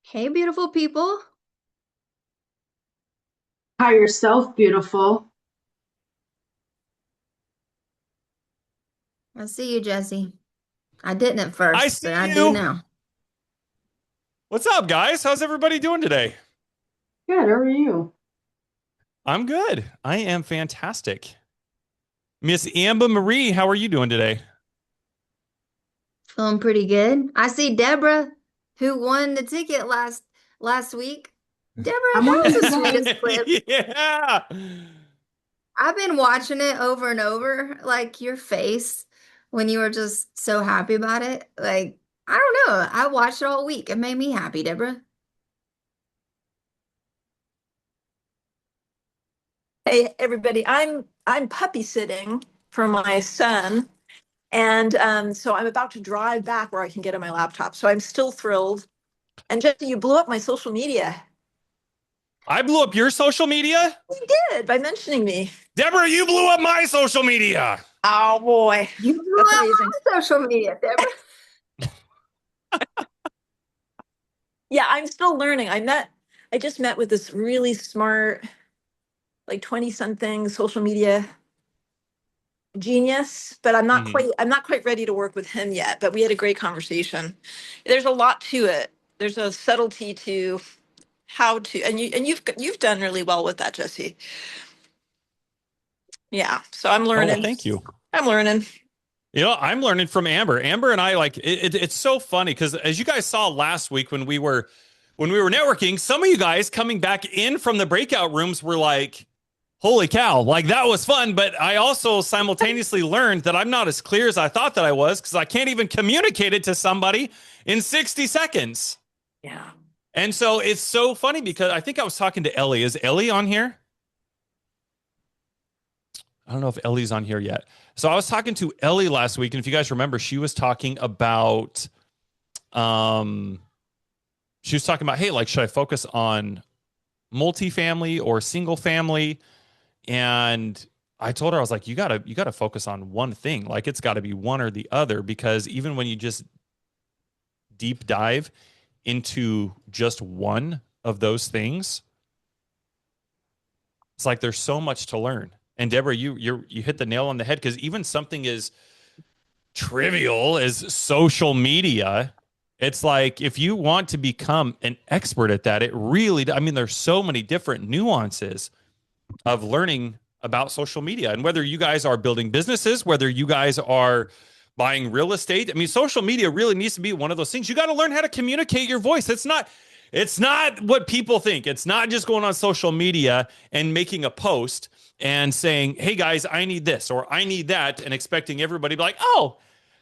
Hey, beautiful people. Hi yourself, beautiful. I see you, Jesse. I didn't at I first, but see I do you. now. What's up, guys? How's everybody doing today? Good, how are you? I'm good. I am fantastic. Miss Amber Marie, how are you doing today? Feeling pretty good. I see Deborah, who won the ticket last week. Deborah, I'm that one of was you the sweetest guys. clip. Yeah. I've been watching it over and over, like your face when you were just so happy about it. Like, I don't know. I watched it all week. It made me happy, Deborah. Hey everybody, I'm puppy sitting for my son, and so I'm about to drive back where I can get on my laptop. So I'm still thrilled. And Jesse, you blew up my social media. I blew up your social media. You did by mentioning me. Deborah, you blew up my social media. Oh boy, You blew that's up amazing. my social media, Deborah. Yeah, I'm still learning. I just met with this really smart, like 20 something social media genius, but Mhm. I'm not quite ready to work with him yet, but we had a great conversation. There's a lot to it. There's a subtlety to how to, and you've done really well with that, Jesse. Yeah, so I'm Oh, well, learning. thank you. I'm learning. I'm learning from Amber. Amber and I it's so funny because as you guys saw last week when we were networking, some of you guys coming back in from the breakout rooms were like, holy cow, like that was fun. But I also simultaneously learned that I'm not as clear as I thought that I was because I can't even communicate it to somebody in 60 seconds. Yeah. And so it's so funny because I think I was talking to Ellie. Is Ellie on here? I don't know if Ellie's on here yet. So I was talking to Ellie last week, and if you guys remember, um she was talking about, hey, like, should I focus on multifamily or single family? And I told her, I was like, you gotta focus on one thing. Like it's gotta be one or the other, because even when you just deep dive into just one of those things, it's like there's so much to learn. And Deborah, you hit the nail on the head because even something as trivial as social media, it's like if you want to become an expert at that, it really, I mean, there's so many different nuances of learning about social media. And whether you guys are building businesses, whether you guys are buying real estate, I mean, social media really needs to be one of those things. You got to learn how to communicate your voice. It's not what people think. It's not just going on social media and making a post and saying, hey guys, I need this or I need that, and expecting everybody to be like, oh,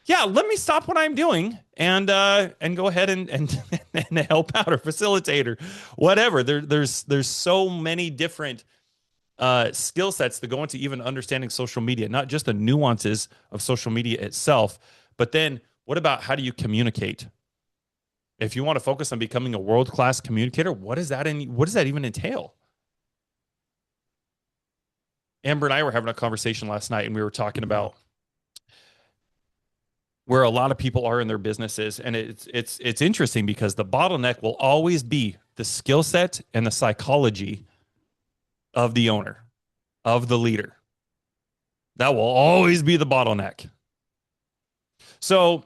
yeah, let me stop what I'm doing and go ahead and help out or facilitate or whatever. There's so many different skill sets that go into even understanding social media, not just the nuances of social media itself, but then what about how do you communicate? If you want to focus on becoming a world-class communicator, what does that even entail? Amber and I were having a conversation last night, and we were talking about where a lot of people are in their businesses, and it's interesting because the bottleneck will always be the skill set and the psychology of the owner, of the leader. That will always be the bottleneck. So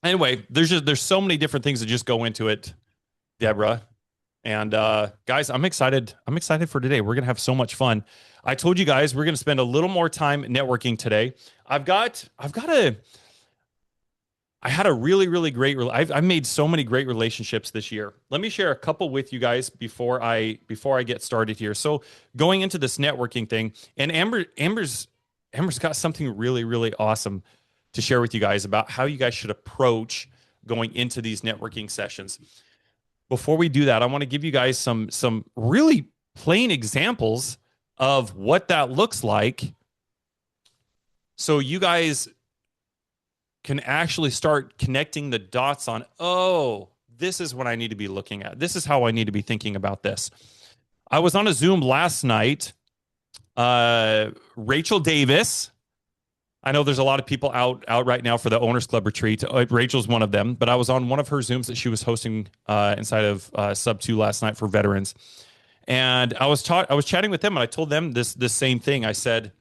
anyway, there's so many different things that just go into it, Deborah. And guys, I'm excited. I'm excited for today. We're gonna have so much fun. I told you guys we're gonna spend a little more time networking today. I had a really, really great. I've made so many great relationships this year. Let me share a couple with you guys before I get started here. So going into this networking thing, and Amber's got something really, really awesome to share with you guys about how you guys should approach going into these networking sessions. Before we do that, I want to give you guys some really plain examples of what that looks like, so you guys can actually start connecting the dots on, oh, this is what I need to be looking at. This is how I need to be thinking about this. I was on a Zoom last night. Rachel Davis I know there's a lot of people out right now for the Owners Club retreat. Rachel's one of them, but I was on one of her Zooms that she was hosting inside of Sub 2 last night for veterans. And I was chatting with them, and I told them this same thing. I said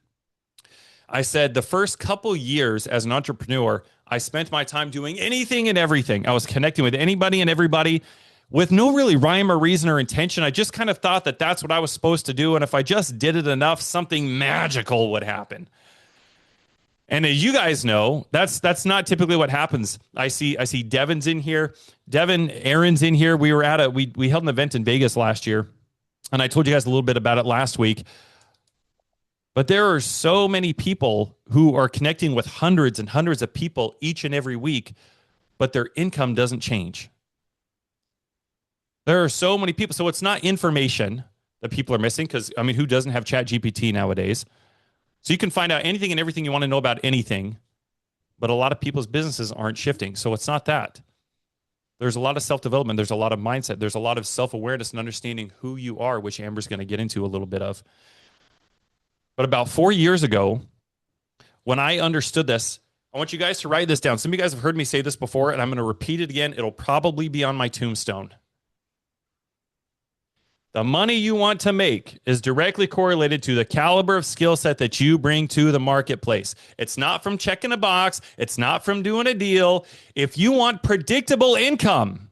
the first couple years as an entrepreneur, I spent my time doing anything and everything. I was connecting with anybody and everybody with no really rhyme or reason or intention. I just kind of thought that that's what I was supposed to do, and if I just did it enough, something magical would happen. And as you guys know, that's not typically what happens. I see Devin's in here. Aaron's in here. We held an event in Vegas last year, and I told you guys a little bit about it last week. But there are so many people who are connecting with hundreds and hundreds of people each and every week, but their income doesn't change. There are so many people. So it's not information that people are missing, because, I mean, who doesn't have Chat GPT nowadays? So you can find out anything and everything you want to know about anything, but a lot of people's businesses aren't shifting. So it's not that. There's a lot of self-development. There's a lot of mindset. There's a lot of self-awareness and understanding who you are, which Amber's going to get into a little bit of. But about 4 years ago, when I understood this, I want you guys to write this down. Some of you guys have heard me say this before, and I'm going to repeat it again. It'll probably be on my tombstone. The money you want to make is directly correlated to the caliber of skill set that you bring to the marketplace. It's not from checking a box. It's not from doing a deal. If you want predictable income,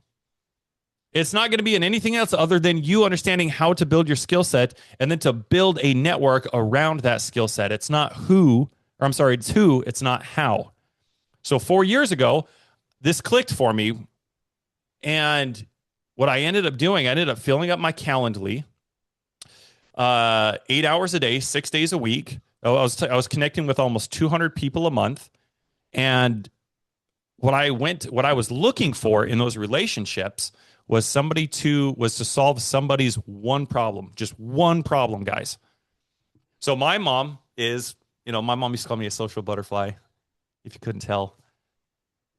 it's not going to be in anything else other than you understanding how to build your skill set and then to build a network around that skill set. It's not it's who, it's not how. So 4 years ago, this clicked for me, and what I ended up doing, I ended up filling up my Calendly 8 hours a day, 6 days a week. I was connecting with almost 200 people a month. And what I was looking for in those relationships was to solve somebody's one problem, just one problem, guys. So my mom used to call me a social butterfly, if you couldn't tell,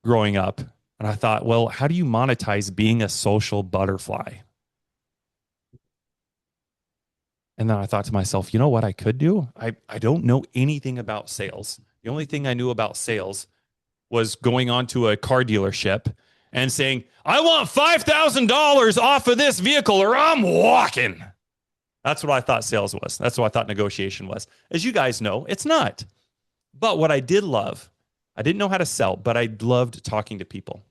growing up. And I thought, well, how do you monetize being a social butterfly? And then I thought to myself, you know what I could do? I don't know anything about sales. The only thing I knew about sales was going on to a car dealership and saying, I want $5,000 off of this vehicle or I'm walking. That's what I thought sales was. That's what I thought negotiation was. As you guys know, it's not. But what I did love, I didn't know how to sell, but I loved talking to people.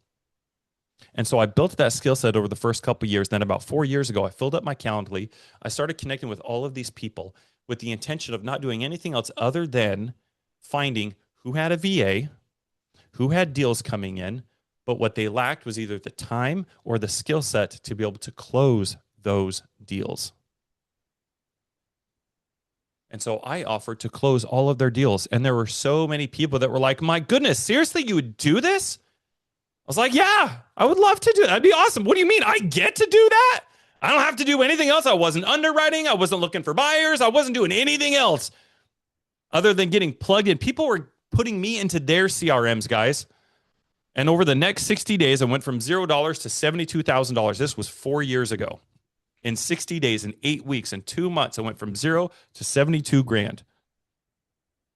And so I built that skill set over the first couple of years. Then about 4 years ago, I filled up my Calendly. I started connecting with all of these people with the intention of not doing anything else other than finding who had a VA, who had deals coming in, but what they lacked was either the time or the skill set to be able to close those deals. And so I offered to close all of their deals. And there were so many people that were like, my goodness, seriously, you would do this? I was like, yeah, I would love to do that. That'd be awesome. What do you mean? I get to do that? I don't have to do anything else. I wasn't underwriting. I wasn't looking for buyers. I wasn't doing anything else other than getting plugged in. People were putting me into their CRMs, guys. And over the next 60 days, I went from $0 to $72,000. This was 4 years ago. In 60 days, in 8 weeks, in 2 months, I went from 0 to 72 grand.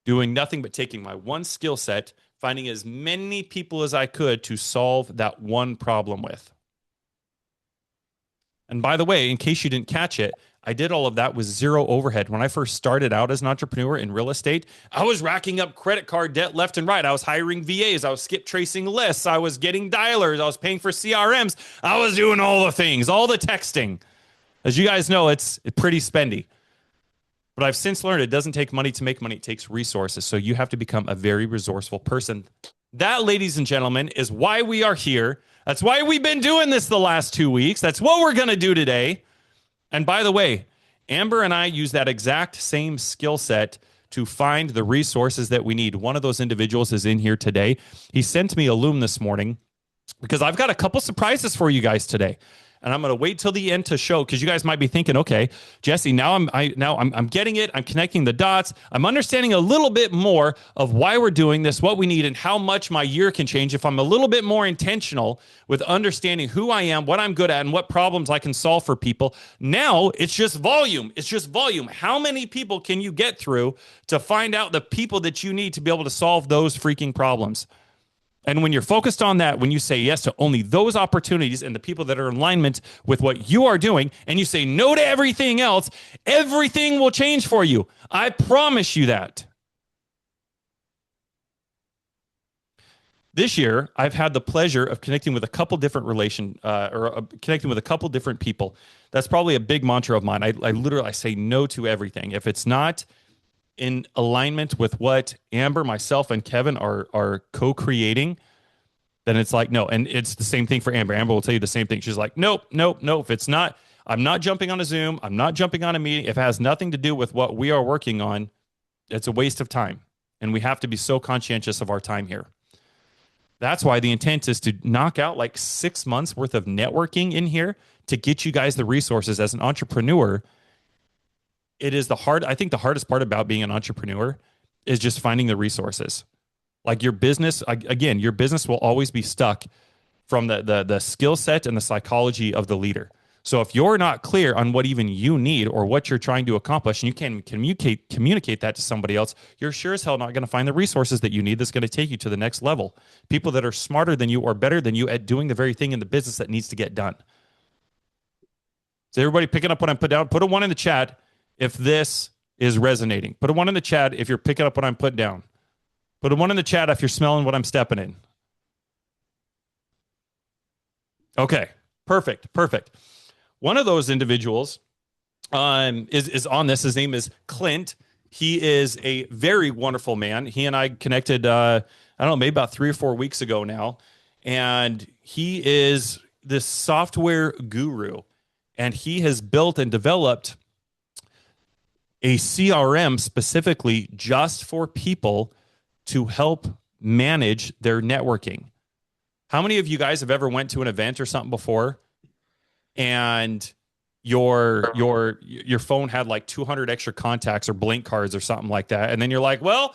Doing nothing but taking my one skill set, finding as many people as I could to solve that one problem with. And by the way, in case you didn't catch it, I did all of that with zero overhead. When I first started out as an entrepreneur in real estate, I was racking up credit card debt left and right. I was hiring VAs. I was skip tracing lists. I was getting dialers. I was paying for CRMs. I was doing all the things, all the texting. As you guys know, it's pretty spendy. But I've since learned it doesn't take money to make money. It takes resources. So you have to become a very resourceful person. That, ladies and gentlemen, is why we are here. That's why we've been doing this the last 2 weeks. That's what we're going to do today. And by the way, Amber and I use that exact same skill set to find the resources that we need. One of those individuals is in here today. He sent me a Loom this morning because I've got a couple surprises for you guys today. and I'm going to wait till the end to show, because you guys might be thinking, okay, Jesse, now I'm getting it. I'm connecting the dots. I'm understanding a little bit more of why we're doing this, what we need, and how much my year can change if I'm a little bit more intentional with understanding who I am, what I'm good at, and what problems I can solve for people. Now it's just volume. It's just volume. How many people can you get through to find out the people that you need to be able to solve those freaking problems? And when you're focused on that, when you say yes to only those opportunities and the people that are in alignment with what you are doing, and you say no to everything else, everything will change for you. I promise you that. This year, I've had the pleasure of connecting with a couple different connecting with a couple different people. That's probably a big mantra of mine. I literally say no to everything. If it's not in alignment with what Amber, myself, and Kevin are co-creating, then it's like no. And it's the same thing for Amber. Amber will tell you the same thing. She's like, nope, nope, nope. If it's not, I'm not jumping on a Zoom. I'm not jumping on a meeting. If it has nothing to do with what we are working on, it's a waste of time. And we have to be so conscientious of our time here. That's why the intent is to knock out like 6 months worth of networking in here to get you guys the resources as an entrepreneur. I think the hardest part about being an entrepreneur is just finding the resources. Like your business, again, your business will always be stuck from the skill set and the psychology of the leader. So if you're not clear on what even you need or what you're trying to accomplish, and you can communicate that to somebody else, you're sure as hell not going to find the resources that you need that's going to take you to the next level. People that are smarter than you or better than you at doing the very thing in the business that needs to get done. So everybody picking up what I'm putting down, put a 1 in the chat if this is resonating. Put a 1 in the chat if you're picking up what I'm putting down. Put a 1 in the chat if you're smelling what I'm stepping in. Okay, perfect. One of those individuals is on this. His name is Clint. He is a very wonderful man. He and I connected, I don't know, maybe about 3 or 4 weeks ago now. And he is this software guru. And he has built and developed a CRM specifically just for people to help manage their networking. How many of you guys have ever went to an event or something before and your phone had like 200 extra contacts or blank cards or something like that, and then you're like, well,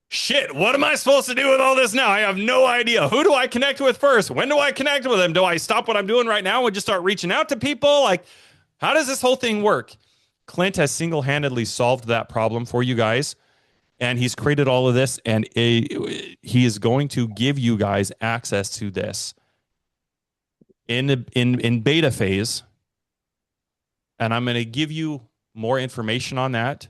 shit, what am I supposed to do with all this now? I have no idea. Who do I connect with first? When do I connect with them? Do I stop what I'm doing right now and just start reaching out to people? Like, how does this whole thing work? Clint has single-handedly solved that problem for you guys, and he's created all of this, and he is going to give you guys access to this in beta phase. And I'm going to give you more information on that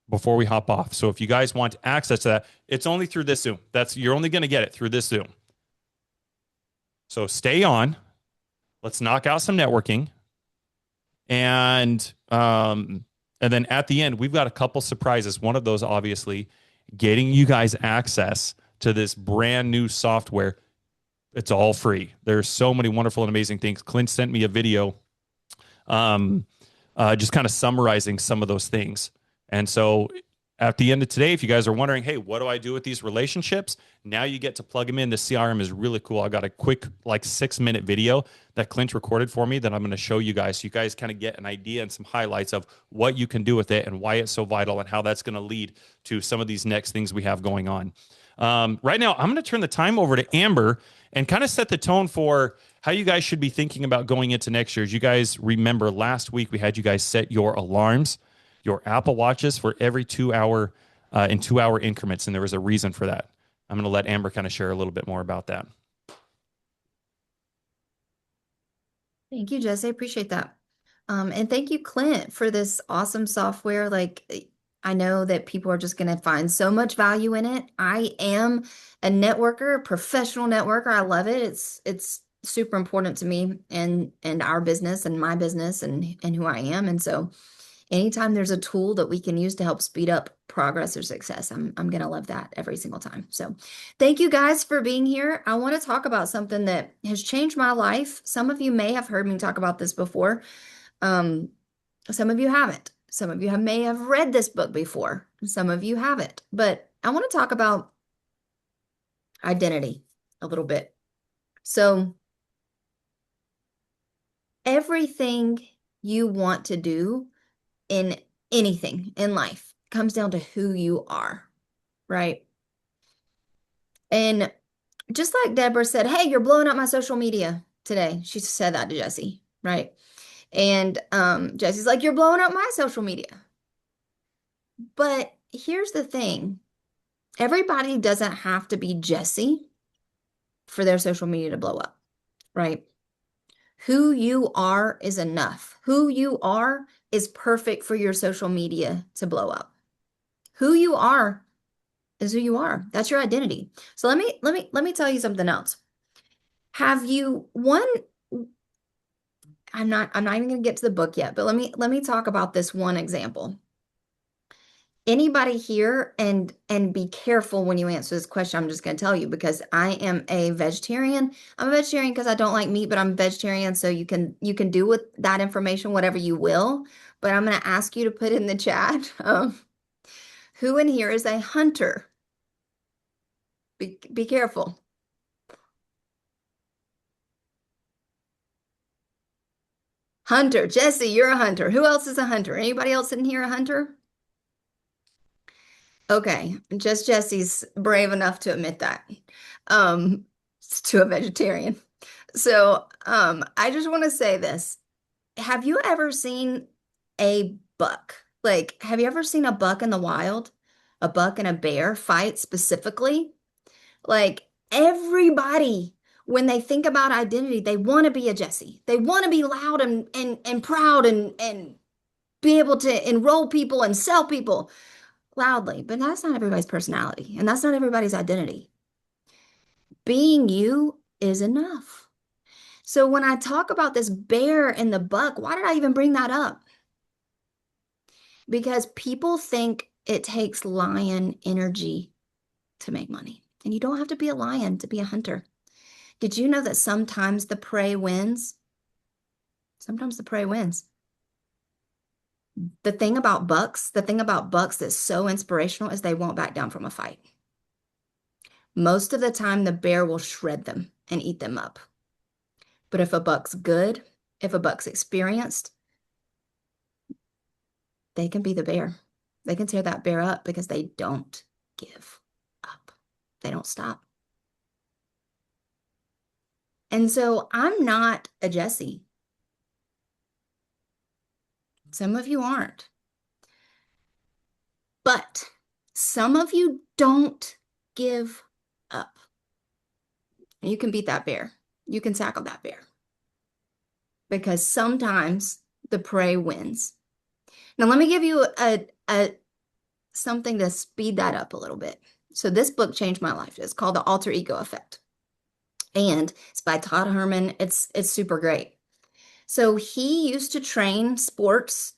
before we hop off. So if you guys want access to that, it's only through this Zoom. You're only going to get it through this Zoom. So stay on. Let's knock out some networking. And then at the end, we've got a couple surprises. One of those, obviously, getting you guys access to this brand new software. It's all free. There's so many wonderful and amazing things. Clint sent me a video just kind of summarizing some of those things. And so at the end of today, if you guys are wondering, hey, what do I do with these relationships? Now you get to plug them in. The CRM is really cool. I got a quick like 6-minute video that Clint recorded for me that I'm going to show you guys. So you guys kind of get an idea and some highlights of what you can do with it and why it's so vital and how that's going to lead to some of these next things we have going on. Right now, I'm going to turn the time over to Amber and kind of set the tone for how you guys should be thinking about going into next year. As you guys remember, last week we had you guys set your alarms, your Apple Watches for every 2 hour in 2 hour increments, and there was a reason for that. I'm going to let Amber kind of share a little bit more about that. Thank you, Jesse. I appreciate that. And thank you, Clint, for this awesome software. Like, I know that people are just going to find so much value in it. I am a networker, a professional networker. I love it. It's super important to me and our business and my business and who I am. And so anytime there's a tool that we can use to help speed up progress or success, I'm going to love that every single time. So thank you guys for being here. I want to talk about something that has changed my life. Some of you may have heard me talk about this before. Some of you haven't. Some of you may have read this book before. Some of you haven't. But I want to talk about identity a little bit. So Everything you want to do in anything in life comes down to who you are, right? And just like Deborah said, hey, you're blowing up my social media today. She said that to Jesse, right? And Jesse's like, you're blowing up my social media. But here's the thing. Everybody doesn't have to be Jesse for their social media to blow up, right? Who you are is enough. Who you are is perfect for your social media to blow up. Who you are is who you are. That's your identity. So let me tell you something else. Have you one I'm not even going to get to the book yet, but let me talk about this one example. Anybody here, and be careful when you answer this question. I'm just going to tell you because I am a vegetarian. I'm a vegetarian because I don't like meat, but I'm a vegetarian, so you can do with that information whatever you will. But I'm going to ask you to put in the chat who in here is a hunter? Be careful. Hunter, Jesse, you're a hunter. Who else is a hunter? Anybody else in here a hunter? Okay, just Jesse's brave enough to admit that um, to a vegetarian. So I just want to say this. Have you ever seen a buck? Like, have you ever seen a buck in the wild? A buck and a bear fight specifically? Like, everybody, when they think about identity, they want to be a Jesse. They want to be loud and proud and be able to enroll people and sell people loudly, but that's not everybody's personality, and that's not everybody's identity. Being you is enough. So when I talk about this bear and the buck, why did I even bring that up? Because people think it takes lion energy to make money, and you don't have to be a lion to be a hunter. Did you know that sometimes the prey wins? Sometimes the prey wins. The thing about bucks that's so inspirational is they won't back down from a fight. Most of the time, the bear will shred them and eat them up. But if a buck's good, if a buck's experienced, they can be the bear. They can tear that bear up because they don't give up. They don't stop. And so I'm not a Jesse. Some of you aren't. But some of you don't give up. And you can beat that bear. You can tackle that bear. Because sometimes the prey wins. Now let me give you a something to speed that up a little bit. So this book changed my life. It's called The Alter Ego Effect. And it's by Todd Herman. It's super great. So he used to train sports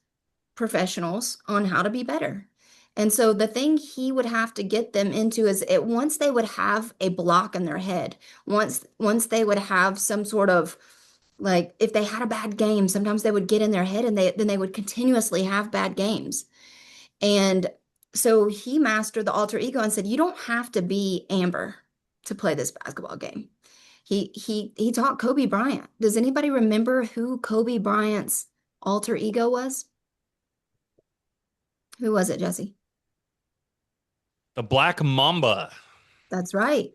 professionals on how to be better. And so the thing he would have to get them into is once they would have a block in their head, once they would have some sort of, like, if they had a bad game, sometimes they would get in their head and then they would continuously have bad games. And so he mastered the alter ego and said, you don't have to be Amber to play this basketball game. He taught Kobe Bryant. Does anybody remember who Kobe Bryant's alter ego was? Who was it, Jesse? The Black Mamba. That's right.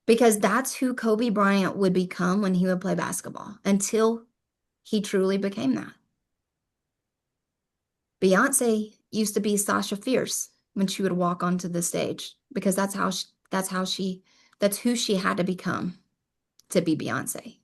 Because that's who Kobe Bryant would become when he would play basketball until he truly became that. Beyonce used to be Sasha Fierce when she would walk onto the stage because that's who she had to become to be Beyonce.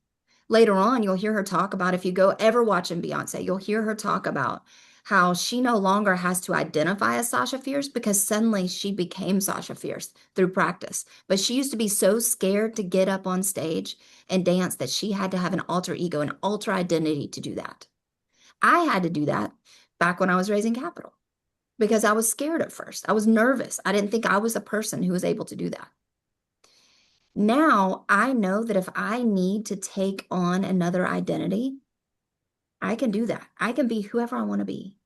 Later on, you'll hear her talk about, if you go ever watching Beyonce, you'll hear her talk about how she no longer has to identify as Sasha Fierce because suddenly she became Sasha Fierce through practice. But she used to be so scared to get up on stage and dance that she had to have an alter ego, an alter identity to do that. I had to do that back when I was raising capital because I was scared at first. I was nervous. I didn't think I was a person who was able to do that. Now I know that if I need to take on another identity, I can do that. I can be whoever I want to be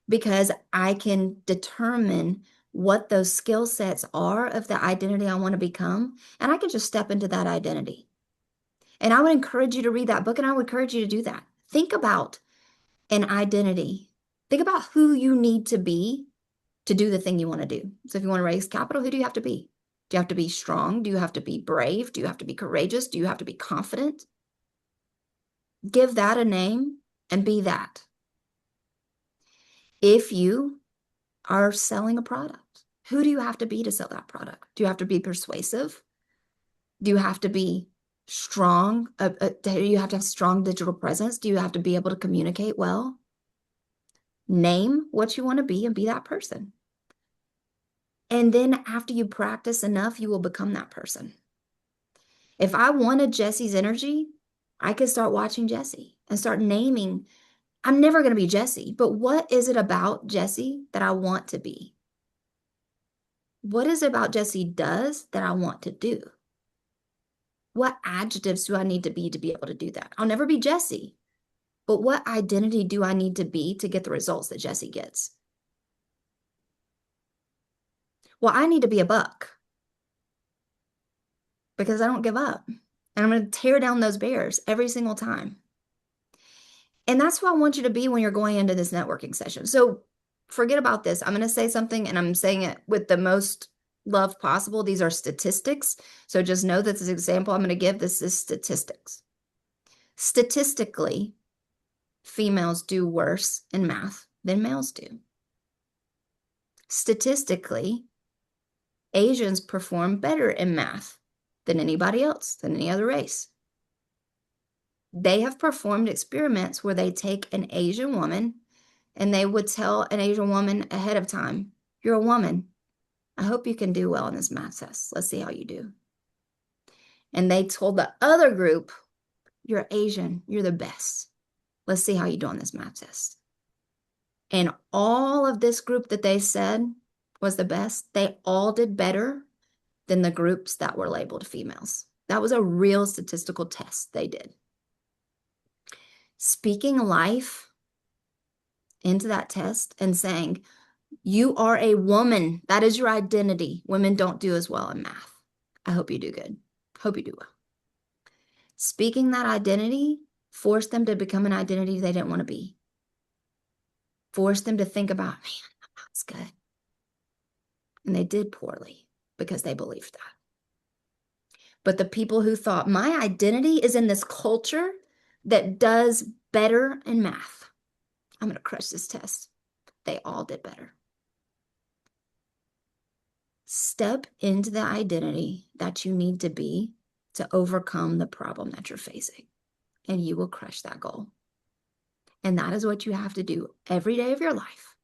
because I can determine what those skill sets are of the identity I want to become, and I can just step into that identity. And I would encourage you to read that book, and I would encourage you to do that. Think about an identity. Think about who you need to be to do the thing you want to do. So if you want to raise capital, who do you have to be? Do you have to be strong? Do you have to be brave? Do you have to be courageous? Do you have to be confident? Give that a name and be that. If you are selling a product, who do you have to be to sell that product? Do you have to be persuasive? Do you have to be strong? Do you have to have strong digital presence? Do you have to be able to communicate well? Name what you want to be and be that person. And then after you practice enough, you will become that person. If I wanted Jesse's energy, I could start watching Jesse and start naming. I'm never going to be Jesse, but what is it about Jesse that I want to be? What is it about Jesse does that I want to do? What adjectives do I need to be able to do that? I'll never be Jesse, but what identity do I need to be to get the results that Jesse gets? Well, I need to be a buck because I don't give up. And I'm going to tear down those bears every single time. And that's what I want you to be when you're going into this networking session. So forget about this. I'm going to say something, and I'm saying it with the most love possible. These are statistics. So just know that this example I'm going to give, this is statistics. Statistically, females do worse in math than males do. Statistically, Asians perform better in math than anybody else, than any other race. They have performed experiments where they take an Asian woman and they would tell an Asian woman ahead of time, you're a woman. I hope you can do well in this math test. Let's see how you do. And they told the other group, you're Asian, you're the best. Let's see how you do on this math test. And all of this group that they said was the best, they all did better than the groups that were labeled females. That was a real statistical test they did. Speaking life into that test and saying, you are a woman. That is your identity. Women don't do as well in math. I hope you do good. Hope you do well. Speaking that identity forced them to become an identity they didn't want to be. Forced them to think about, man, that's good. And they did poorly because they believed that. But the people who thought, my identity is in this culture that does better in math, I'm going to crush this test. They all did better. Step into the identity that you need to be to overcome the problem that you're facing, and you will crush that goal. And that is what you have to do every day of your life,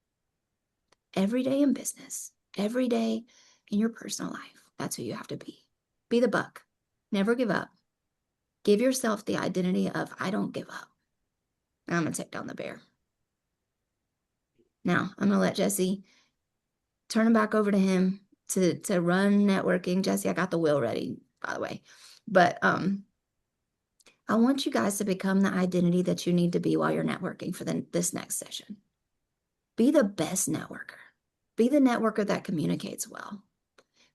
every day in business, every day in your personal life. That's who you have to be. Be the buck. Never give up. Give yourself the identity of, I don't give up. And I'm going to take down the bear. Now, I'm going to let Jesse turn it back over to him to run networking. Jesse, I got the wheel ready, by the way. But I want you guys to become the identity that you need to be while you're networking for this next session. Be the best networker. Be the networker that communicates well.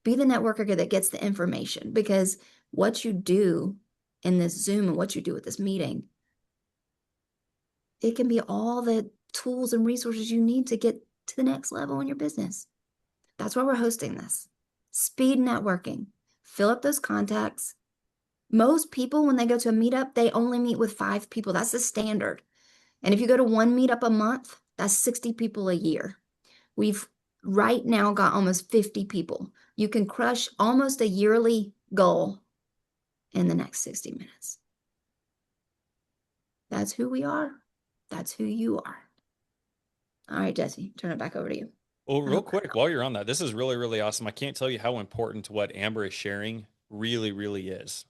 Be the networker that gets the information, because what you do in this Zoom and what you do with this meeting, it can be all the tools and resources you need to get to the next level in your business. That's why we're hosting this. Speed networking. Fill up those contacts. Most people, when they go to a meetup, they only meet with 5 people. That's the standard. And if you go to one meetup a month, that's 60 people a year. We've right now got almost 50 people. You can crush almost a yearly goal in the next 60 minutes. That's who we are. That's who you are. All right, Jesse, turn it back over to you. Well, real quick, while you're on that, this is really, really awesome. I can't tell you how important what Amber is sharing really, really is.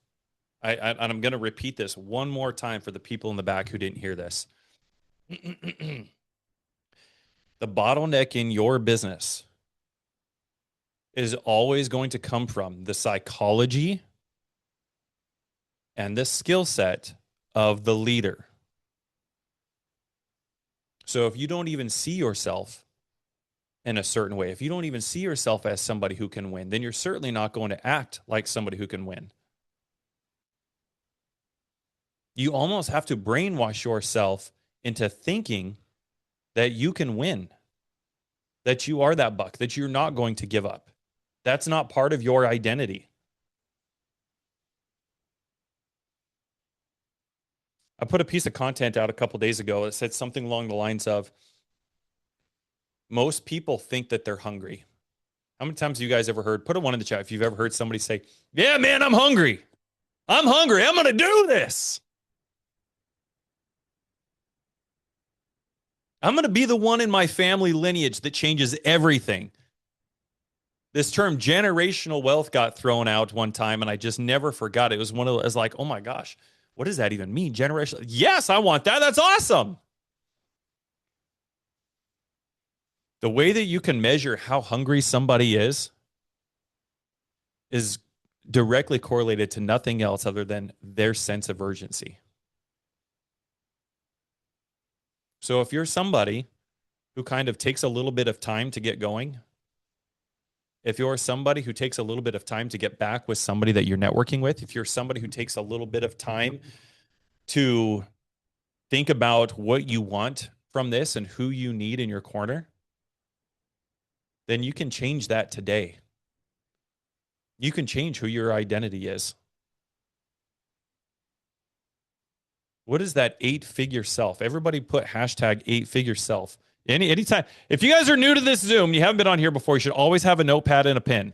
And I'm going to repeat this one more time for the people in the back who didn't hear this. The bottleneck in your business is always going to come from the psychology and the skill set of the leader. So if you don't even see yourself in a certain way, if you don't even see yourself as somebody who can win, then you're certainly not going to act like somebody who can win. You almost have to brainwash yourself into thinking that you can win, that you are that buck, that you're not going to give up. That's not part of your identity. I put a piece of content out a couple days ago that said something along the lines of, most people think that they're hungry. How many times have you guys ever heard, put a one in the chat if you've ever heard somebody say, yeah, man, I'm hungry. I'm hungry. I'm going to do this. I'm going to be the one in my family lineage that changes everything. This term generational wealth got thrown out one time, and I just never forgot it. It was one of those, like, oh my gosh, what does that even mean? Generational. Yes, I want that. That's awesome. The way that you can measure how hungry somebody is directly correlated to nothing else other than their sense of urgency. So if you're somebody who kind of takes a little bit of time to get going, if you're somebody who takes a little bit of time to get back with somebody that you're networking with, if you're somebody who takes a little bit of time to think about what you want from this and who you need in your corner, then you can change that today. You can change who your identity is. What is that 8-figure self? Everybody put hashtag 8-figure self. Anytime. If you guys are new to this Zoom, you haven't been on here before, you should always have a notepad and a pen.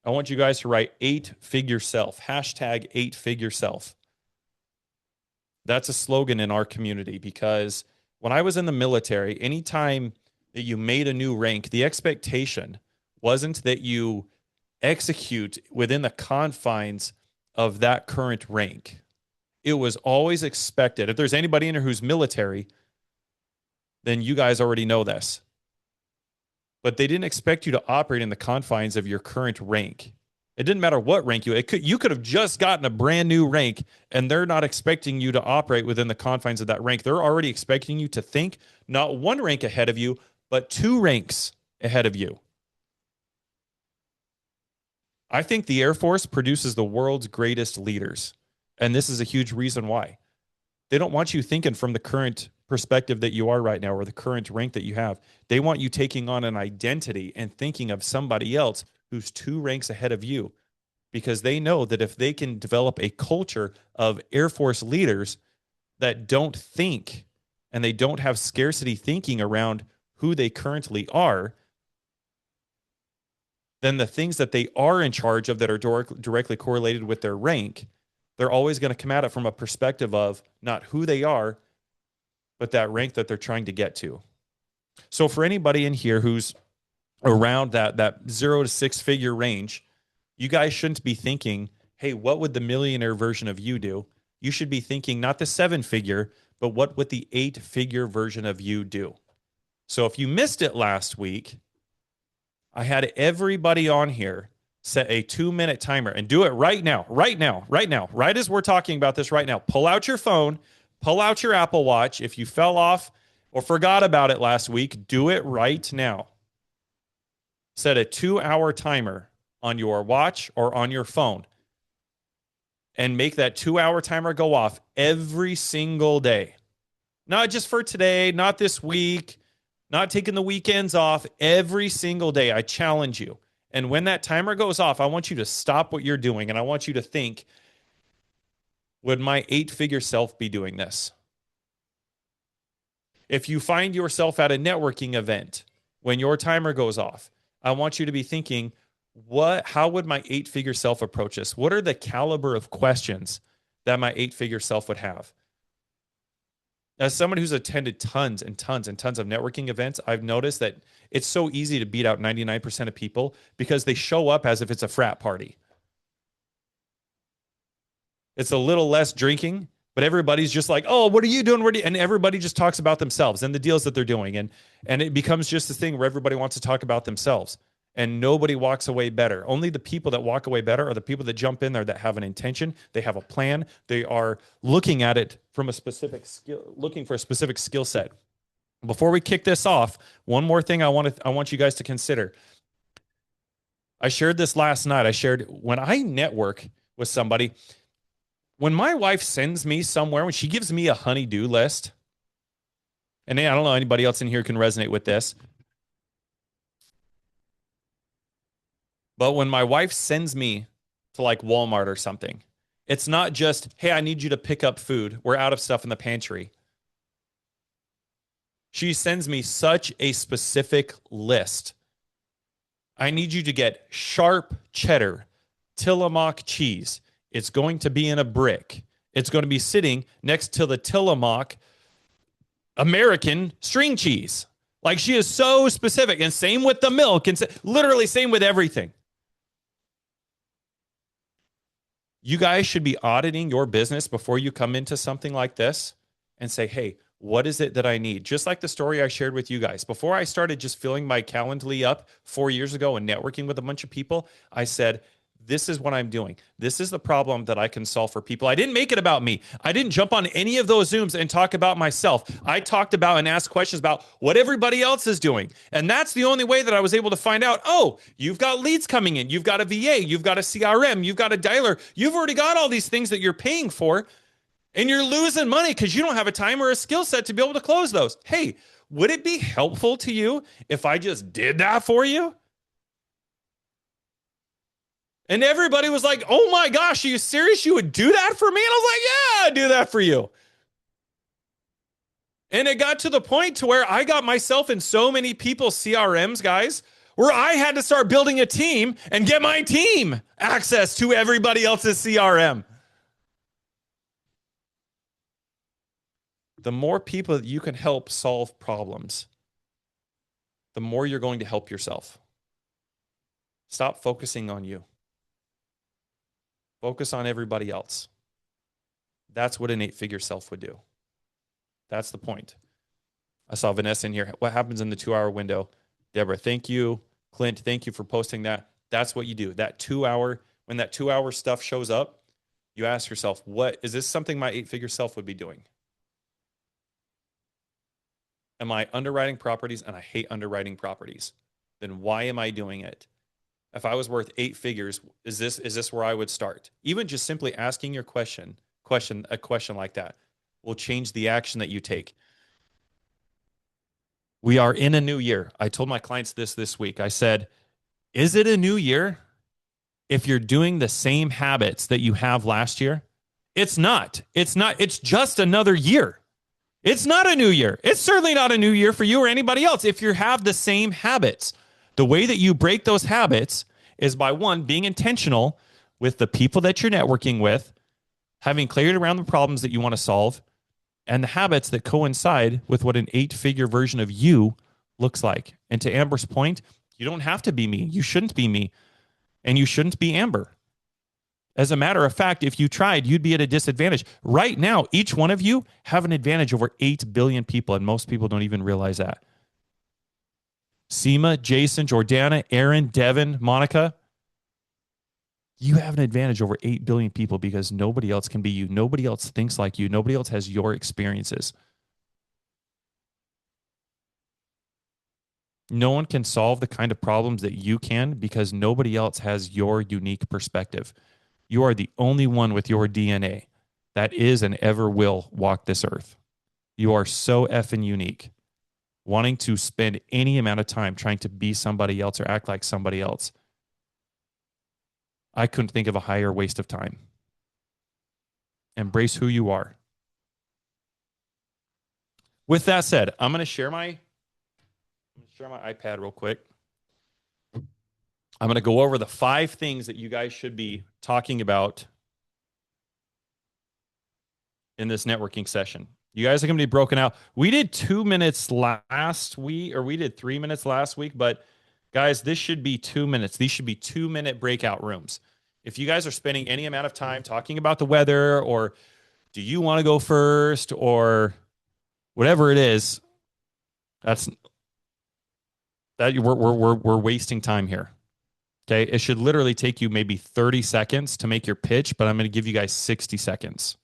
I want you guys to write 8-figure self, hashtag 8-figure self. That's a slogan in our community, because when I was in the military, anytime that you made a new rank, the expectation wasn't that you execute within the confines of that current rank. It was always expected. If there's anybody in here who's military, then you guys already know this. But they didn't expect you to operate in the confines of your current rank. It didn't matter what rank you could have just gotten a brand new rank, and they're not expecting you to operate within the confines of that rank. They're already expecting you to think not one rank ahead of you, but 2 ranks ahead of you. I think the Air Force produces the world's greatest leaders. And this is a huge reason why. They don't want you thinking from the current perspective that you are right now, or the current rank that you have. They want you taking on an identity and thinking of somebody else who's 2 ranks ahead of you, because they know that if they can develop a culture of Air Force leaders that don't think and they don't have scarcity thinking around who they currently are, then the things that they are in charge of that are directly correlated with their rank, they're always going to come at it from a perspective of not who they are, but that rank that they're trying to get to. So for anybody in here who's around that 0 to 6-figure range, you guys shouldn't be thinking, hey, what would the millionaire version of you do? You should be thinking not the 7-figure, but what would the 8-figure version of you do? So if you missed it last week, I had everybody on here set a 2-minute timer, and do it right now, right as we're talking about this right now. Pull out your phone, pull out your Apple Watch. If you fell off or forgot about it last week, do it right now. Set a 2-hour timer on your watch or on your phone, and make that 2-hour timer go off every single day. Not just for today, not this week, not taking the weekends off, every single day. I challenge you. And when that timer goes off, I want you to stop what you're doing, and I want you to think, would my 8-figure self be doing this? If you find yourself at a networking event when your timer goes off, I want you to be thinking, how would my 8-figure self approach this? What are the caliber of questions that my 8-figure self would have? As someone who's attended tons and tons and tons of networking events, I've noticed that it's so easy to beat out 99% of people because they show up as if it's a frat party. It's a little less drinking, but everybody's just like, oh, what are you doing? And everybody just talks about themselves and the deals that they're doing. And it becomes just this thing where everybody wants to talk about themselves, and nobody walks away better. Only the people that walk away better are the people that jump in there that have an intention. They have a plan. They are looking at it from a specific skill, looking for a specific skill set. Before we kick this off, one more thing I want you guys to consider. I shared this last night. I shared when I network with somebody, When my wife sends me somewhere, when she gives me a honey-do list, and I don't know anybody else in here can resonate with this, but when my wife sends me to like Walmart or something, it's not just, hey, I need you to pick up food. We're out of stuff in the pantry. She sends me such a specific list. I need you to get sharp cheddar, Tillamook cheese. It's going to be in a brick. It's going to be sitting next to the Tillamook American string cheese. Like, she is so specific. And same with the milk, and literally same with everything. You guys should be auditing your business before you come into something like this and say, hey, what is it that I need? Just like the story I shared with you guys. Before I started just filling my Calendly up 4 years ago and networking with a bunch of people, I said, this is what I'm doing. This is the problem that I can solve for people. I didn't make it about me. I didn't jump on any of those Zooms and talk about myself. I talked about and asked questions about what everybody else is doing. And that's the only way that I was able to find out, oh, you've got leads coming in. You've got a VA. You've got a CRM. You've got a dialer. You've already got all these things that you're paying for. And you're losing money because you don't have a time or a skill set to be able to close those. Hey, would it be helpful to you if I just did that for you? And everybody was like, oh my gosh, are you serious? You would do that for me? And I was like, yeah, I'd do that for you. And it got to the point to where I got myself in so many people's CRMs, guys, where I had to start building a team and get my team access to everybody else's CRM. The more people that you can help solve problems, the more you're going to help yourself. Stop focusing on you. Focus on everybody else. That's what an 8-figure self would do. That's the point. I saw Vanessa in here. What happens in the 2-hour window? Deborah, thank you. Clint, thank you for posting that. That's what you do. That 2-hour, when that 2-hour stuff shows up, you ask yourself, what is this something my 8-figure self would be doing? Am I underwriting properties and I hate underwriting properties? Then why am I doing it? If I was worth 8 figures, is this where I would start? Even just simply asking your a question like that will change the action that you take. We are in a new year. I told my clients this week. I said, is it a new year if you're doing the same habits that you have last year? It's not. It's not. It's just another year. It's not a new year. It's certainly not a new year for you or anybody else if you have the same habits. The way that you break those habits is by, one, being intentional with the people that you're networking with, having clarity around the problems that you want to solve, and the habits that coincide with what an 8-figure version of you looks like. And to Amber's point, you don't have to be me. You shouldn't be me. And you shouldn't be Amber. As a matter of fact, if you tried, you'd be at a disadvantage. Right now, each one of you have an advantage over 8 billion people, and most people don't even realize that. Seema, Jason, Jordana, Aaron, Devin, Monica, you have an advantage over 8 billion people because nobody else can be you. Nobody else thinks like you. Nobody else has your experiences. No one can solve the kind of problems that you can because nobody else has your unique perspective. You are the only one with your DNA that is and ever will walk this earth. You are so effing unique. Wanting to spend any amount of time trying to be somebody else or act like somebody else, I couldn't think of a higher waste of time. Embrace who you are. With that said, I'm going to share my iPad real quick. I'm going to go over the 5 things that you guys should be talking about in this networking session. You guys are going to be broken out. We did 2 minutes last week, or we did 3 minutes last week, but guys, this should be 2 minutes. These should be 2-minute breakout rooms. If you guys are spending any amount of time talking about the weather, or do you want to go first, or whatever it is, we're wasting time here. Okay, it should literally take you maybe 30 seconds to make your pitch, but I'm going to give you guys 60 seconds.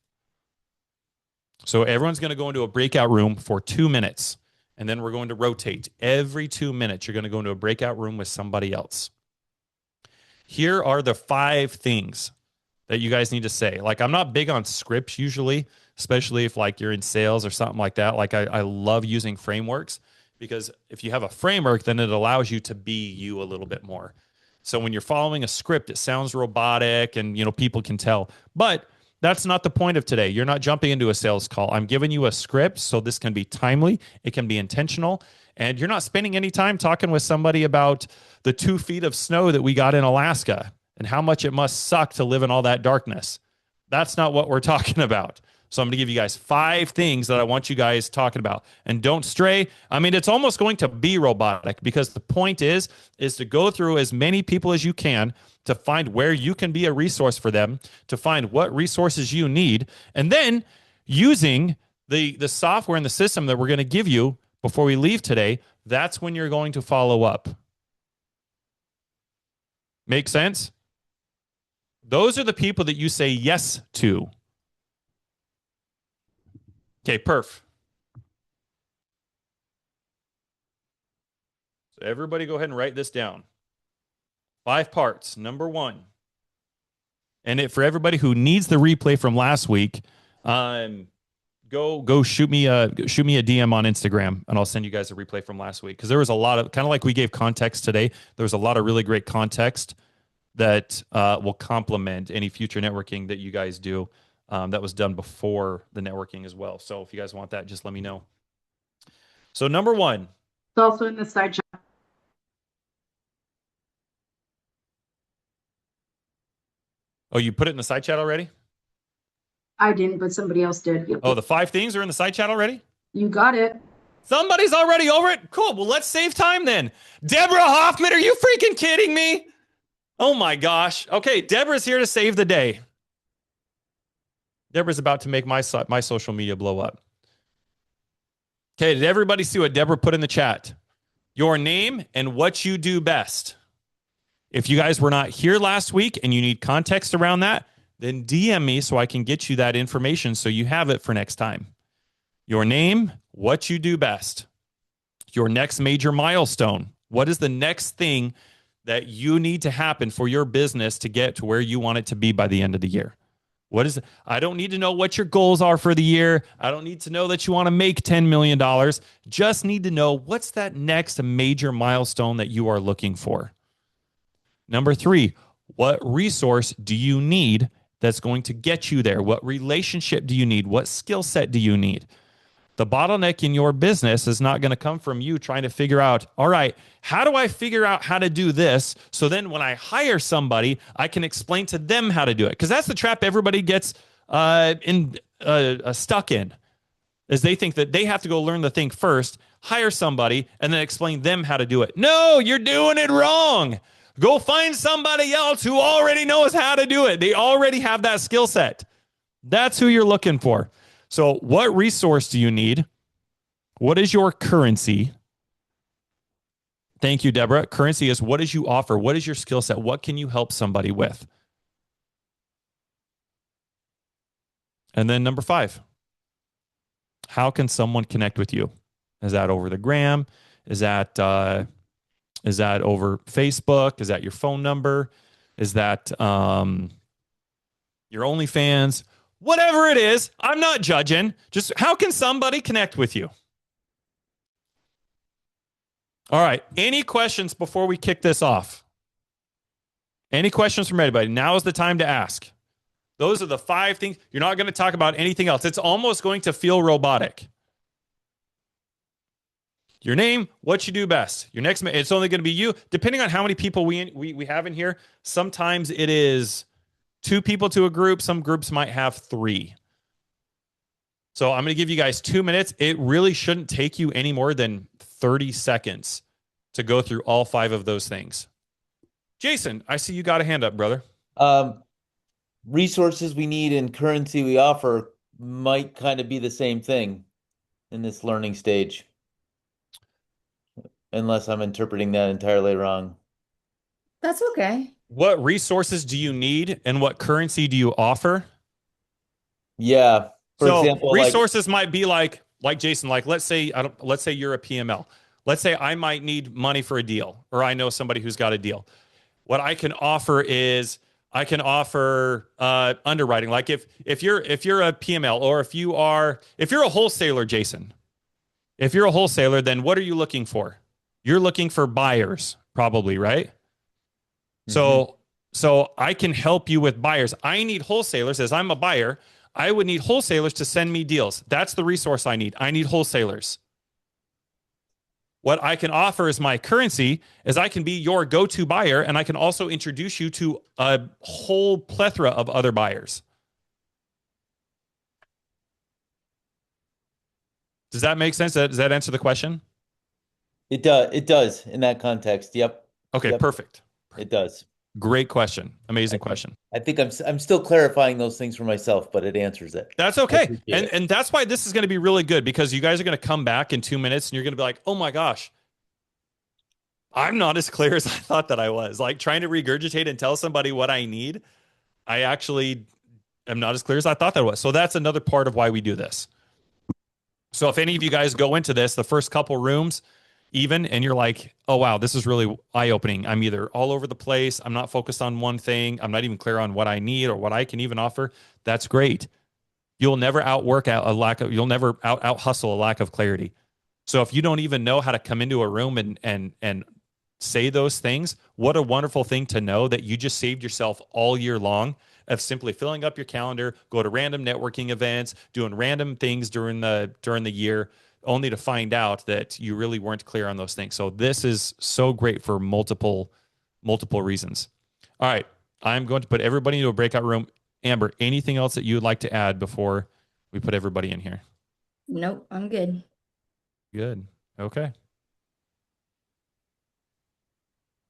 So everyone's going to go into a breakout room for 2 minutes, and then we're going to rotate. Every 2 minutes, you're going to go into a breakout room with somebody else. Here are the 5 things that you guys need to say. Like, I'm not big on scripts usually, especially if like you're in sales or something like that. Like I love using frameworks because if you have a framework, then it allows you to be you a little bit more. So when you're following a script, it sounds robotic and, you know, people can tell. But that's not the point of today. You're not jumping into a sales call. I'm giving you a script so this can be timely, it can be intentional, and you're not spending any time talking with somebody about the 2 feet of snow that we got in Alaska and how much it must suck to live in all that darkness. That's not what we're talking about. So I'm going to give you guys 5 things that I want you guys talking about. And don't stray. I mean, it's almost going to be robotic because the point is to go through as many people as you can to find where you can be a resource for them, to find what resources you need, and then using the software and the system that we're going to give you before we leave today, that's when you're going to follow up. Make sense? Those are the people that you say yes to. Okay, perf. So everybody go ahead and write this down. 5 parts. Number 1. And for everybody who needs the replay from last week, go shoot me a DM on Instagram, and I'll send you guys a replay from last week because there was a lot of, kind of like we gave context today, there was a lot of really great context that will complement any future networking that you guys do. That was done before the networking as well. So if you guys want that, just let me know. So number 1. It's also in the side chat. Oh, you put it in the side chat already? I didn't, but somebody else did. Yep. Oh, the 5 things are in the side chat already? You got it. Somebody's already over it? Cool. Well, let's save time then. Deborah Hoffman, are you freaking kidding me? Oh my gosh. Okay, Deborah's here to save the day. Deborah's about to make my social media blow up. Okay, did everybody see what Deborah put in the chat? Your name and what you do best. If you guys were not here last week and you need context around that, then DM me so I can get you that information so you have it for next time. Your name, what you do best. Your next major milestone. What is the next thing that you need to happen for your business to get to where you want it to be by the end of the year? What is it? I don't need to know what your goals are for the year. I don't need to know that you want to make $10 million. Just need to know what's that next major milestone that you are looking for. Number 3, what resource do you need that's going to get you there? What relationship do you need? What skill set do you need? The bottleneck in your business is not going to come from you trying to figure out, all right, how do I figure out how to do this? So then when I hire somebody, I can explain to them how to do it. Because that's the trap everybody gets stuck in, is they think that they have to go learn the thing first, hire somebody, and then explain them how to do it. No, you're doing it wrong. Go find somebody else who already knows how to do it. They already have that skill set. That's who you're looking for. So what resource do you need? What is your currency? Thank you, Deborah. Currency is what does you offer? What is your skill set? What can you help somebody with? And then number 5, how can someone connect with you? Is that over the gram? Is that over Facebook? Is that your phone number? Is that your OnlyFans? Whatever it is, I'm not judging. Just how can somebody connect with you? All right. Any questions before we kick this off? Any questions from anybody? Now is the time to ask. Those are the 5 things. You're not going to talk about anything else. It's almost going to feel robotic. Your name, what you do best. Your next, it's only going to be you. Depending on how many people we have in here, sometimes it is 2 people to a group. Some groups might have 3. So I'm going to give you guys 2 minutes. It really shouldn't take you any more than 30 seconds to go through all 5 of those things. Jason, I see you got a hand up, brother. Resources we need and currency we offer might kind of be the same thing in this learning stage, unless I'm interpreting that entirely wrong. That's okay. What resources do you need and what currency do you offer? Yeah. For example, resources might be like Jason, like let's say you're a PML. Let's say I might need money for a deal, or I know somebody who's got a deal. What I can offer is I can offer underwriting. Like if you're a PML, or if you're a wholesaler, Jason, if you're a wholesaler, then what are you looking for? You're looking for buyers, probably, right? Mhm. So I can help you with buyers. I need wholesalers. As I'm a buyer, I would need wholesalers to send me deals. That's the resource I need. I need wholesalers. What I can offer as my currency is I can be your go-to buyer, and I can also introduce you to a whole plethora of other buyers. Does that make sense? Does that answer the question? It does in that context. Yep. Okay, Yep. perfect. It does. Great question. I Amazing think question. I think I'm still clarifying those things for myself, but it answers it. That's I okay. appreciate it. And that's why this is going to be really good, because you guys are going to come back in 2 minutes and you're going to be like, oh my gosh, I'm not as clear as I thought that I was. Like trying to regurgitate and tell somebody what I need, I actually am not as clear as I thought that I was. So that's another part of why we do this. So if any of you guys go into this, the first couple rooms, even, and you're like, oh, wow, this is really eye-opening. I'm either all over the place. I'm not focused on one thing. I'm not even clear on what I need or what I can even offer. That's great. You'll never you'll never out hustle a lack of clarity. So if you don't even know how to come into a room and say those things, what a wonderful thing to know that you just saved yourself all year long of simply filling up your calendar, go to random networking events, doing random things during the year, only to find out that you really weren't clear on those things. So this is so great for multiple reasons. All right, I'm going to put everybody into a breakout room. Amber, anything else that you would like to add before we put everybody in here? Nope, I'm good. Good. Okay.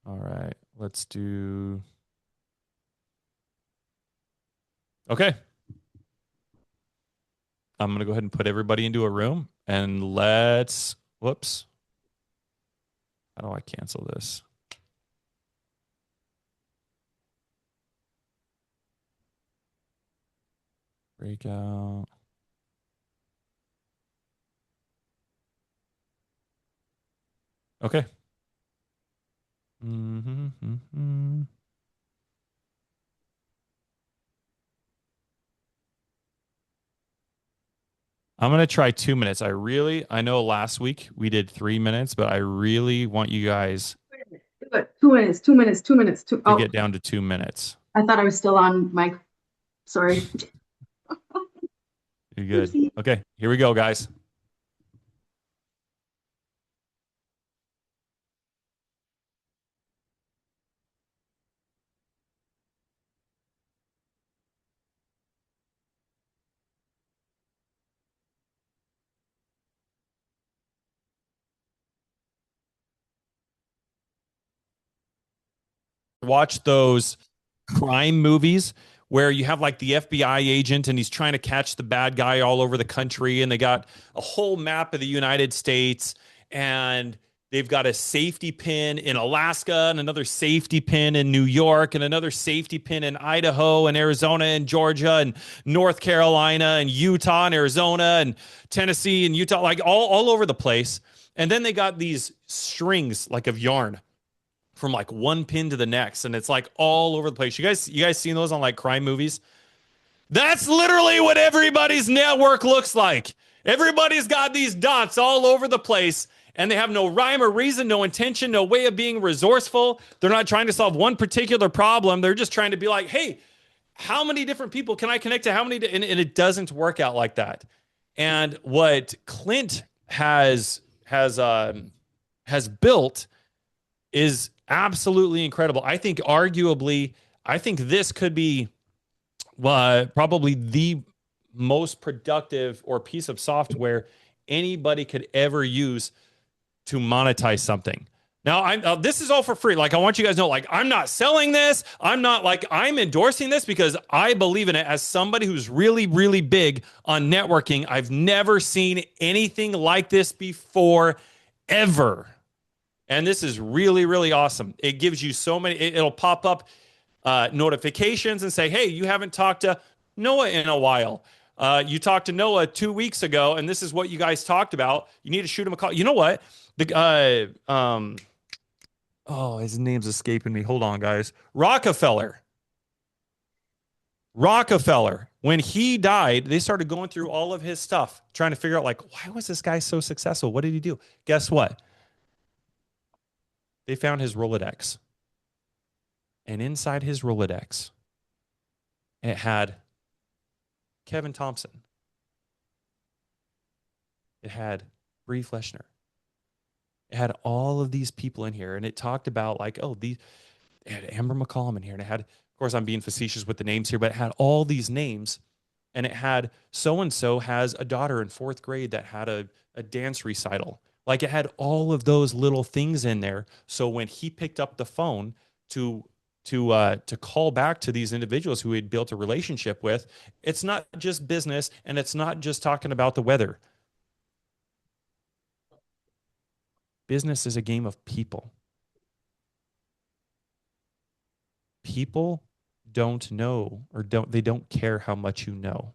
All right. Let's do. Okay. I'm going to go ahead and put everybody into a room and whoops. How do I cancel this? Breakout. Okay. Mm-hmm. I'm going to try 2 minutes. I know last week we did 3 minutes, but I really want you guys 2 minutes, 2 minutes, 2 minutes. to Oh, get down to 2 minutes. I thought I was still on mic. Sorry. You're good. Oopsie. Okay, here we go, guys. Watch those crime movies where you have like the FBI agent and he's trying to catch the bad guy all over the country, and they got a whole map of the United States, and they've got a safety pin in Alaska and another safety pin in New York and another safety pin in Idaho and Arizona and Georgia and North Carolina and Utah and Arizona and Tennessee and Utah, like all over the place. And then they got these strings like of yarn from like one pin to the next, and it's like all over the place. You guys seen those on like crime movies? That's literally what everybody's network looks like. Everybody's got these dots all over the place, and they have no rhyme or reason, no intention, no way of being resourceful. They're not trying to solve one particular problem. They're just trying to be like, hey, how many different people can I connect to? How many? And it doesn't work out like that. And what Clint has built is absolutely incredible. I think this could be probably the most productive or piece of software anybody could ever use to monetize something. Now, this is all for free. Like, I want you guys to know, like, I'm not selling this. I'm endorsing this because I believe in it as somebody who's really, really big on networking. I've never seen anything like this before, ever. And this is really, really awesome. It gives you so many, it'll pop up notifications and say, hey, you haven't talked to Noah in a while. You talked to Noah 2 weeks ago, and this is what you guys talked about. You need to shoot him a call. You know what? Oh, his name's escaping me. Hold on, guys. Rockefeller. Rockefeller, when he died, they started going through all of his stuff, trying to figure out, like, why was this guy so successful? What did he do? Guess what? They found his Rolodex. And inside his Rolodex, it had Kevin Thompson. It had Brie Fleshner. It had all of these people in here. And it talked about, like, oh, it had Amber McCollum in here. And it had, of course, I'm being facetious with the names here, but it had all these names. And it had so-and-so has a daughter in 4th grade that had a dance recital. Like, it had all of those little things in there. So when he picked up the phone to call back to these individuals who he had built a relationship with, it's not just business, and it's not just talking about the weather. Business is a game of people. People don't know, or they don't care how much you know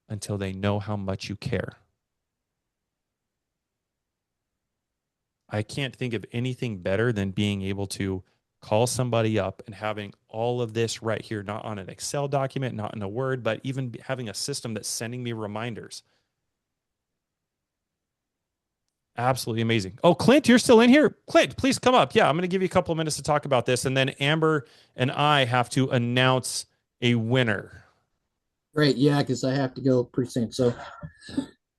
until they know how much you care. I can't think of anything better than being able to call somebody up and having all of this right here, not on an Excel document, not in a Word, but even having a system that's sending me reminders. Absolutely amazing. Oh, Clint, you're still in here? Clint, please come up. Yeah, I'm going to give you a couple of minutes to talk about this. And then Amber and I have to announce a winner. Great. Yeah, because I have to go pretty soon. So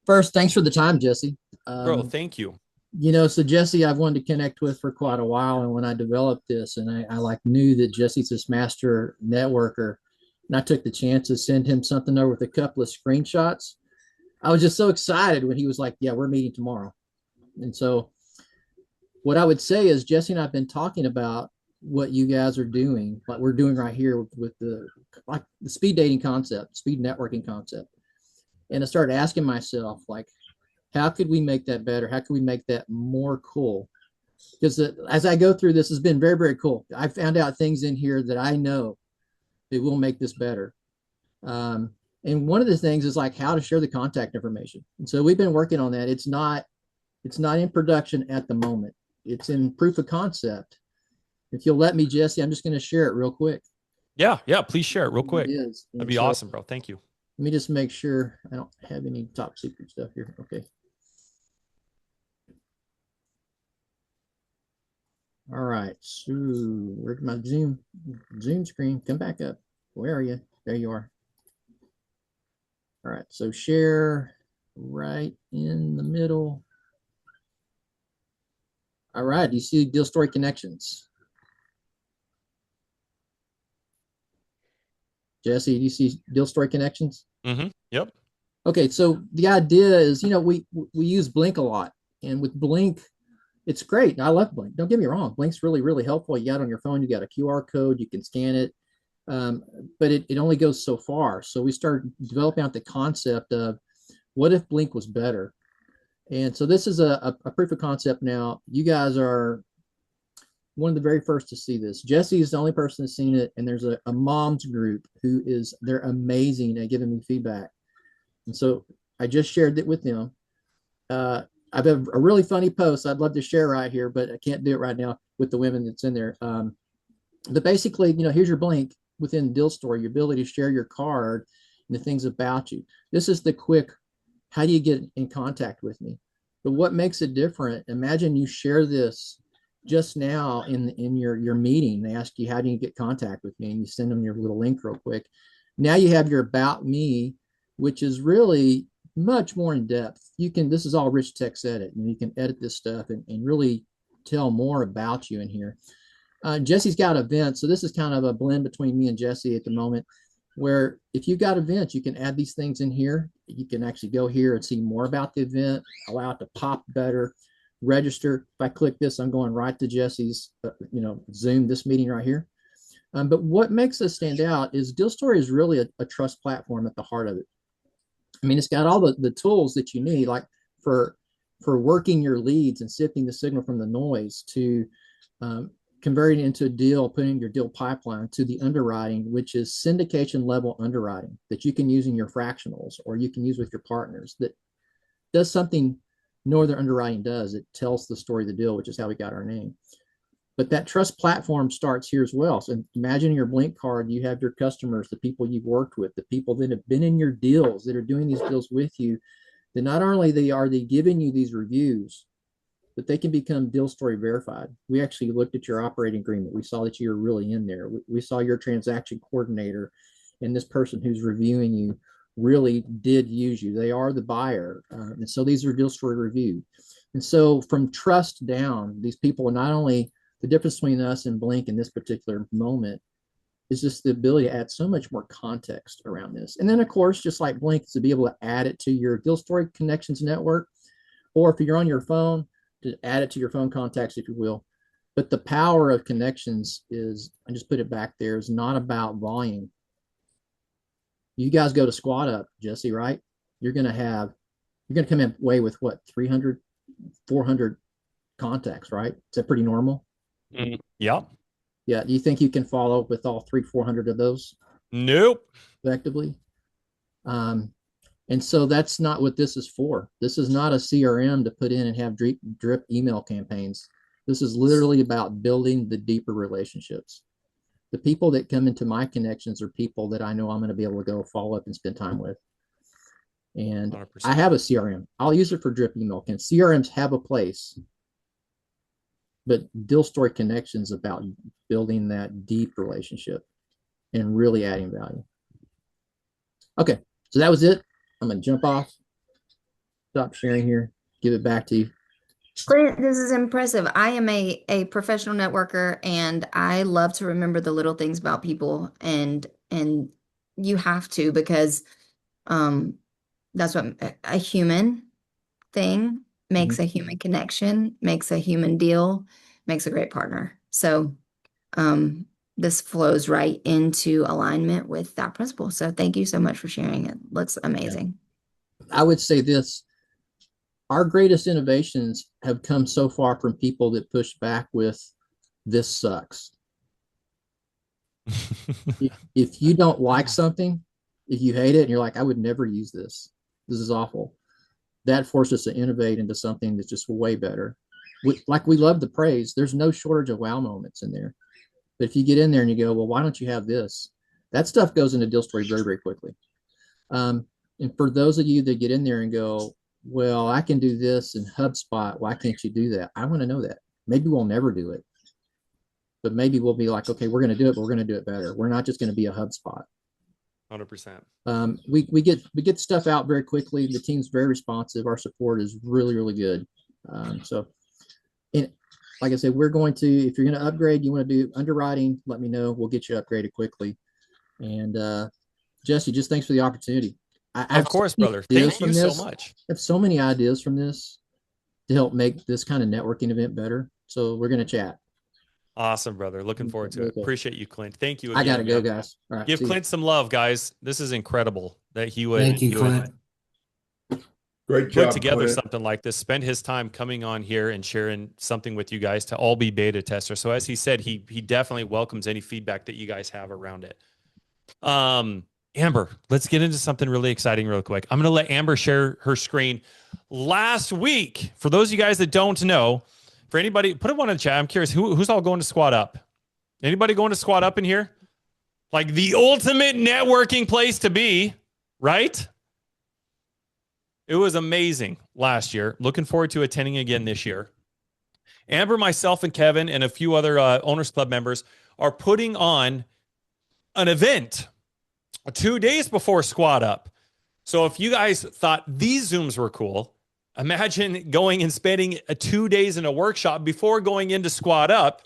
first, thanks for the time, Jesse. Bro, thank you. So Jesse, I've wanted to connect with for quite a while. And when I developed this, and I like knew that Jesse's this master networker, and I took the chance to send him something over with a couple of screenshots. I was just so excited when he was like, yeah, we're meeting tomorrow. And so what I would say is Jesse and I have been talking about what you guys are doing, what we're doing right here with the speed dating concept, speed networking concept. And I started asking myself, like, how could we make that better? How can we make that more cool? Because as I go through this, has been very, very cool. I found out things in here that I know that will make this better. And one of the things is like how to share the contact information. And so we've been working on that. It's not in production at the moment. It's in proof of concept. If you'll let me, Jesse, I'm just going to share it real quick. Yeah, please share it real quick. That'd be awesome, bro. Thank you. Let me just make sure I don't have any top secret stuff here. Okay. All right. So where's my Zoom screen? Come back up. Where are you? There you are. All right. So share right in the middle. All right. Do you see Deal Story Connections? Jesse, do you see Deal Story Connections? Mm-hmm. Yep. Okay. So the idea is, we use Blink a lot, and with Blink, it's great. I love Blink. Don't get me wrong. Blink's really, really helpful. You got it on your phone, you got a QR code, you can scan it. But it only goes so far. So we started developing out the concept of what if Blink was better? And so this is a proof of concept now. You guys are one of the very first to see this. Jesse is the only person that's seen it. And there's a mom's group they're amazing at giving me feedback. And so I just shared it with them. I've a really funny post I'd love to share right here, but I can't do it right now with the women that's in there. But basically, here's your Blink within Deal Story, your ability to share your card and the things about you. This is the quick, how do you get in contact with me? But what makes it different? Imagine you share this just now in your meeting. They ask you, how do you get contact with me? And you send them your little link real quick. Now you have your About Me, which is really much more in depth. This is all rich text edit, and you can edit this stuff and really tell more about you in here. Jesse's got events. So this is kind of a blend between me and Jesse at the moment, where if you've got events, you can add these things in here. You can actually go here and see more about the event, allow it to pop better, register. If I click this, I'm going right to Jesse's, Zoom, this meeting right here. But what makes us stand out is Deal Story is really a trust platform at the heart of it. I mean, it's got all the tools that you need, like for working your leads and sifting the signal from the noise, to converting into a deal, putting your deal pipeline, to the underwriting, which is syndication level underwriting that you can use in your fractionals or you can use with your partners, that does something no other underwriting does. It tells the story of the deal, which is how we got our name. But that trust platform starts here as well. So imagine your Blink card, you have your customers, the people you've worked with, the people that have been in your deals, that are doing these deals with you, that not only are they giving you these reviews, but they can become deal story verified. We actually looked at your operating agreement. We saw that you were really in there. We saw your transaction coordinator and this person who's reviewing you really did use you. They are the buyer. And so these are deal story review. And so from trust down, these people are not only the difference between us and Blink in this particular moment is just the ability to add so much more context around this. And then, of course, just like Blink, to be able to add it to your deal story connections network, or if you're on your phone, to add it to your phone contacts, if you will. But the power of connections is, I just put it back there, is not about volume. You guys go to Squad Up, Jesse, right? You're going to come in away with what, 300, 400 contacts, right? Is that pretty normal? Yeah. Yeah. Do you think you can follow up with all 400 of those? Nope. Effectively? And so that's not what this is for. This is not a CRM to put in and have drip email campaigns. This is literally about building the deeper relationships. The people that come into my connections are people that I know I'm going to be able to go follow up and spend time with. And 100%. I have a CRM. I'll use it for drip email. And CRMs have a place, but deal story connections about building that deep relationship and really adding value. Okay, so that was it. I'm going to jump off, stop sharing here, give it back to you. Clint, this is impressive. I am a professional networker, and I love to remember the little things about people, and you have to, because that's what a human thing makes a human connection, makes a human deal, makes a great partner. So this flows right into alignment with that principle. So thank you so much for sharing it. Looks amazing. I would say this. Our greatest innovations have come so far from people that push back with, this sucks. If you don't like something, if you hate it and you're like, I would never use this, this is awful, that forces us to innovate into something that's just way better. We love the praise. There's no shortage of wow moments in there. But if you get in there and you go, well, why don't you have this? That stuff goes into deal story very, very quickly. And for those of you that get in there and go, well, I can do this in HubSpot, why can't you do that? I want to know that. Maybe we'll never do it, but maybe we'll be like, okay, we're going to do it, but we're going to do it better. We're not just going to be a HubSpot. 100%. We get stuff out very quickly. The team's very responsive. Our support is really, really good. So, and like I said, we're going to, if you're going to upgrade, you want to do underwriting, let me know. We'll get you upgraded quickly. And Jesse, just thanks for the opportunity. Of course, brother. Thank you so much. I have so many ideas from this to help make this kind of networking event better. So we're going to chat. Awesome, brother. Looking forward to it. Appreciate you, Clint. Thank you again. I got to go, guys. All right, give Clint some love, guys. This is incredible that he would. Thank you, Clint. Great job. Put together something like this, spend his time coming on here and sharing something with you guys to all be beta testers. So as he said, he definitely welcomes any feedback that you guys have around it. Amber, let's get into something really exciting real quick. I'm going to let Amber share her screen. Last week, for those of you guys that don't know, for anybody, put one in the chat. I'm curious, who's all going to Squad Up? Anybody going to Squad Up in here? Like the ultimate networking place to be, right? It was amazing last year. Looking forward to attending again this year. Amber, myself, and Kevin, and a few other Owners Club members are putting on an event 2 days before Squad Up. So if you guys thought these Zooms were cool, imagine going and spending 2 days in a workshop before going into Squad Up.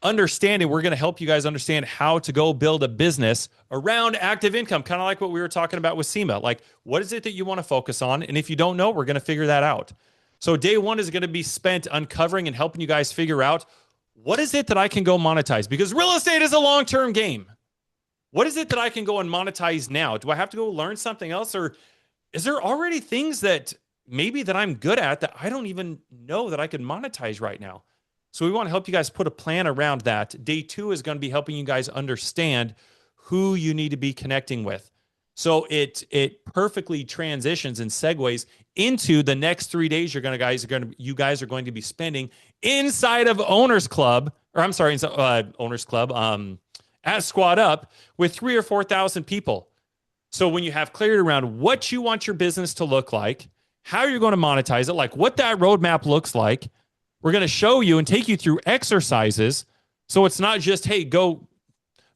Understanding, we're going to help you guys understand how to go build a business around active income, kind of like what we were talking about with SEMA. Like, what is it that you want to focus on? And if you don't know, we're going to figure that out. So day one is going to be spent uncovering and helping you guys figure out, what is it that I can go monetize? Because real estate is a long-term game. What is it that I can go and monetize now? Do I have to go learn something else? Or is there already things that maybe that I'm good at that I don't even know that I can monetize right now? So we want to help you guys put a plan around that. Day two is going to be helping you guys understand who you need to be connecting with. So it perfectly transitions and segues into the next 3 days you guys are going to be spending inside of Owners Club or I'm sorry, Owners Club, at Squad Up with 3 or 4,000 people. So when you have clarity around what you want your business to look like, how you're going to monetize it, like what that roadmap looks like, we're going to show you and take you through exercises. So it's not just, hey, go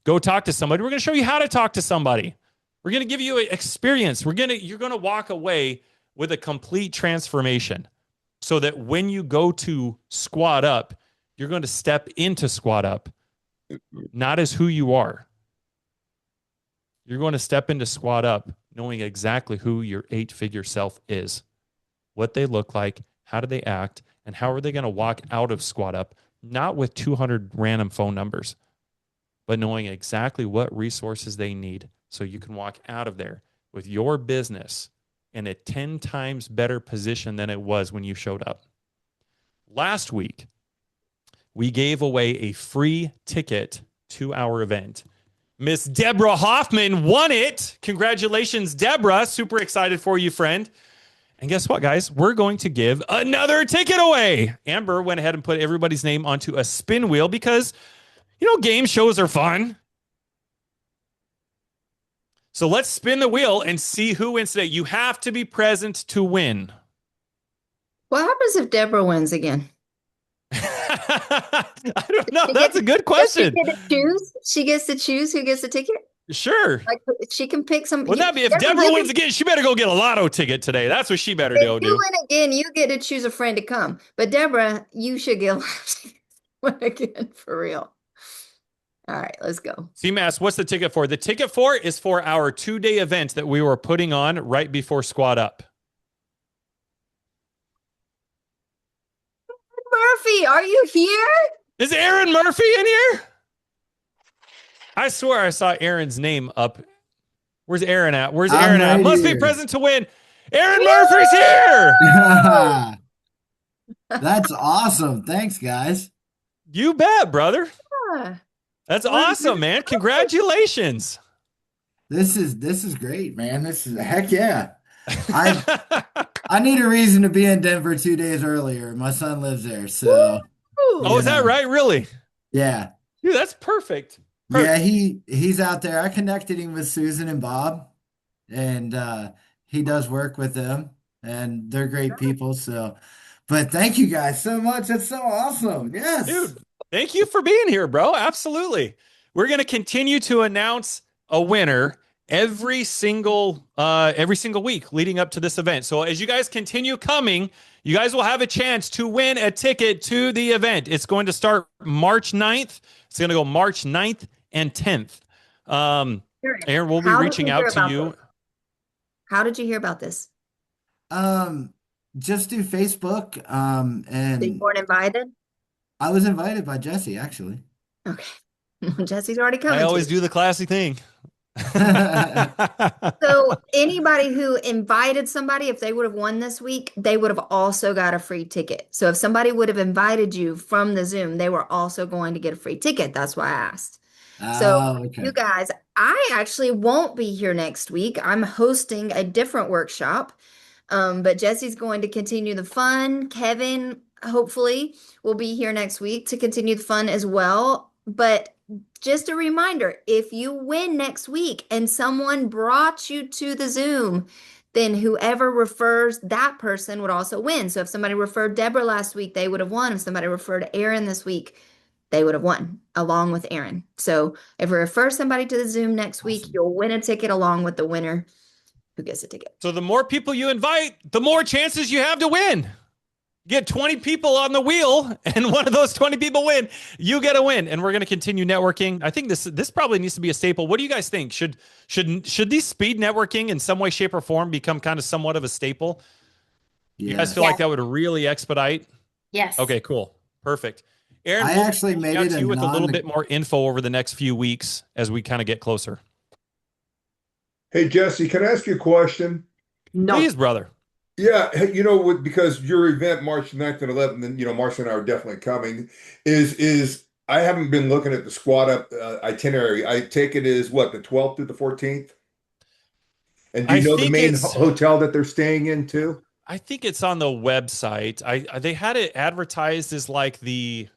talk to somebody. We're going to show you how to talk to somebody. We're going to give you an experience. You're going to walk away with a complete transformation so that when you go to Squad Up, you're going to step into Squad Up, not as who you are. You're going to step into Squad Up knowing exactly who your 8-figure self is, what they look like, how do they act, and how are they going to walk out of Squad Up, not with 200 random phone numbers, but knowing exactly what resources they need so you can walk out of there with your business in a 10 times better position than it was when you showed up. Last week, we gave away a free ticket to our event. Miss Deborah Hoffman won it. Congratulations, Deborah. Super excited for you, friend. And guess what, guys? We're going to give another ticket away. Amber went ahead and put everybody's name onto a spin wheel because, game shows are fun. So let's spin the wheel and see who wins today. You have to be present to win. What happens if Deborah wins again? I don't know. That's a good question. Does she get to choose? She gets to choose who gets the ticket? Sure. Like she can pick some. Wouldn't that be if Deborah wins again? She better go get a lotto ticket today. That's what she better If do. you win again, you get to choose a friend to come. But Deborah, you should get a lotto ticket win again for real. All right, let's go. CMAS, what's the ticket for? The ticket is for our 2-day event that we were putting on right before Squad Up. Murphy, are you here? Is Aaron Murphy in here? I swear I saw Aaron's name up. Where's Aaron at? Where's Aaron at? Right Must here. be present to win. Aaron Murphy's here. That's awesome. Thanks, guys. You bet, brother. Yeah. That's awesome, man. Congratulations. This is great, man. This is heck yeah. I need a reason to be in Denver 2 days earlier. My son lives there, so Oh, is that right? Really? yeah. Dude, that's perfect. Yeah, he's out there. I connected him with Susan and Bob, and he does work with them, and they're great people. So, but thank you guys so much. That's so awesome. Yes. Dude, thank you for being here, bro. Absolutely. We're going to continue to announce a winner every single week leading up to this event. So as you guys continue coming, you guys will have a chance to win a ticket to the event. It's going to start March 9th. It's going to go March 9th and 10th. Aaron, we'll be reaching out to you. How did you hear about this? Just through Facebook. So you And weren't invited? I was invited by Jesse, actually. Okay. Jesse's already coming. I always do the classy thing. So anybody who invited somebody, if they would have won this week, they would have also got a free ticket. So if somebody would have invited you from the Zoom, they were also going to get a free ticket. That's why I asked. So Okay. you guys, I actually won't be here next week. I'm hosting a different workshop. But Jesse's going to continue the fun. Kevin, hopefully, will be here next week to continue the fun as well. But just a reminder, if you win next week and someone brought you to the Zoom, then whoever refers that person would also win. So if somebody referred Deborah last week, they would have won. If somebody referred Aaron this week, they would have won along with Aaron. So if we refer somebody to the Zoom next week, you'll win a ticket along with the winner who gets a ticket. So the more people you invite, the more chances you have to win. Get 20 people on the wheel, and one of those 20 people win. You get a win, and we're going to continue networking. I think this probably needs to be a staple. What do you guys think? Should these speed networking in some way, shape, or form become kind of somewhat of a staple? You guys feel like that would really expedite? Yes. Okay, cool, perfect. Aaron, I we'll actually reach made out it to a you with a little bit more info over the next few weeks as we kind of get closer. Hey, Jesse, can I ask you a question? No. Please, brother. Yeah, hey, because your event March 9th and 11th, and Marcia and I are definitely coming, is I haven't been looking at the Squad Up itinerary. I take it as what, the 12th through the 14th? And do you know the main hotel that they're staying in too? I think it's on the website. They had it advertised as like the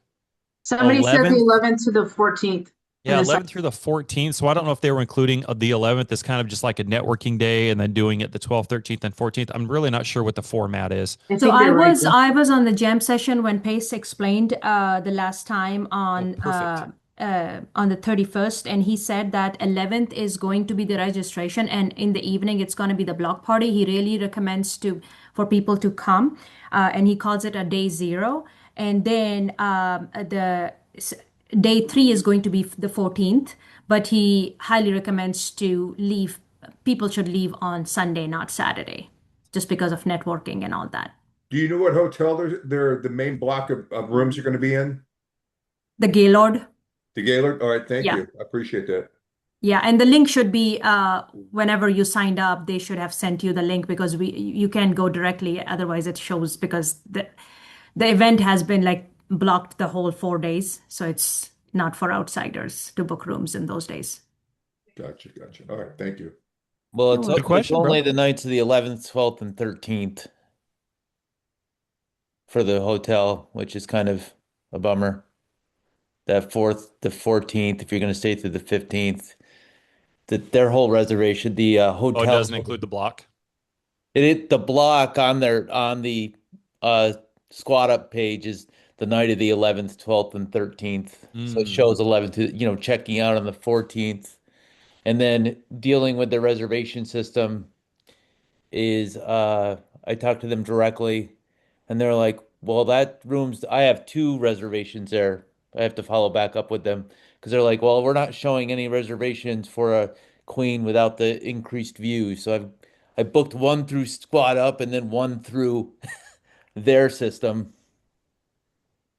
Somebody said the 11th. 11th to the 14th. Yeah, And the 11th through the 14th. So I don't know if they were including the 11th as kind of just like a networking day and then doing it the 12th, 13th, and 14th. I'm really not sure what the format is. I So think you're right. I was on the jam session when Pace explained the last time Perfect. on the 31st, and he said that 11th is going to be the registration, and in the evening it's going to be the block party. He really recommends for people to come, and he calls it a day zero. And then day three is going to be the 14th, but he highly recommends to leave. People should leave on Sunday, not Saturday, just because of networking and all that. Do you know what hotel the main block of rooms are going to be in? The Gaylord. The Gaylord? All right, thank Yeah. you. I appreciate that. Yeah, and the link should be whenever you signed up, they should have sent you the link because you can't go directly. Otherwise, it shows because the event has been like blocked the whole 4 days, so it's not for outsiders to book rooms in those days. Gotcha. All right, thank you. Well, You're welcome. Good question, it's only bro. the nights of the 11th, 12th, and 13th for the hotel, which is kind of a bummer. That the 14th, if you're going to stay through the 15th, their whole reservation, the Oh, it hotel, doesn't include the block. the block on the squad up page is the night of the 11th, 12th, and 13th. So it shows 11th to, checking out on the 14th. And then dealing with the reservation system is I talked to them directly and they're like, well, I have two reservations there. I have to follow back up with them because they're like, well, we're not showing any reservations for a queen without the increased views. So I booked one through Squad Up and then one through their system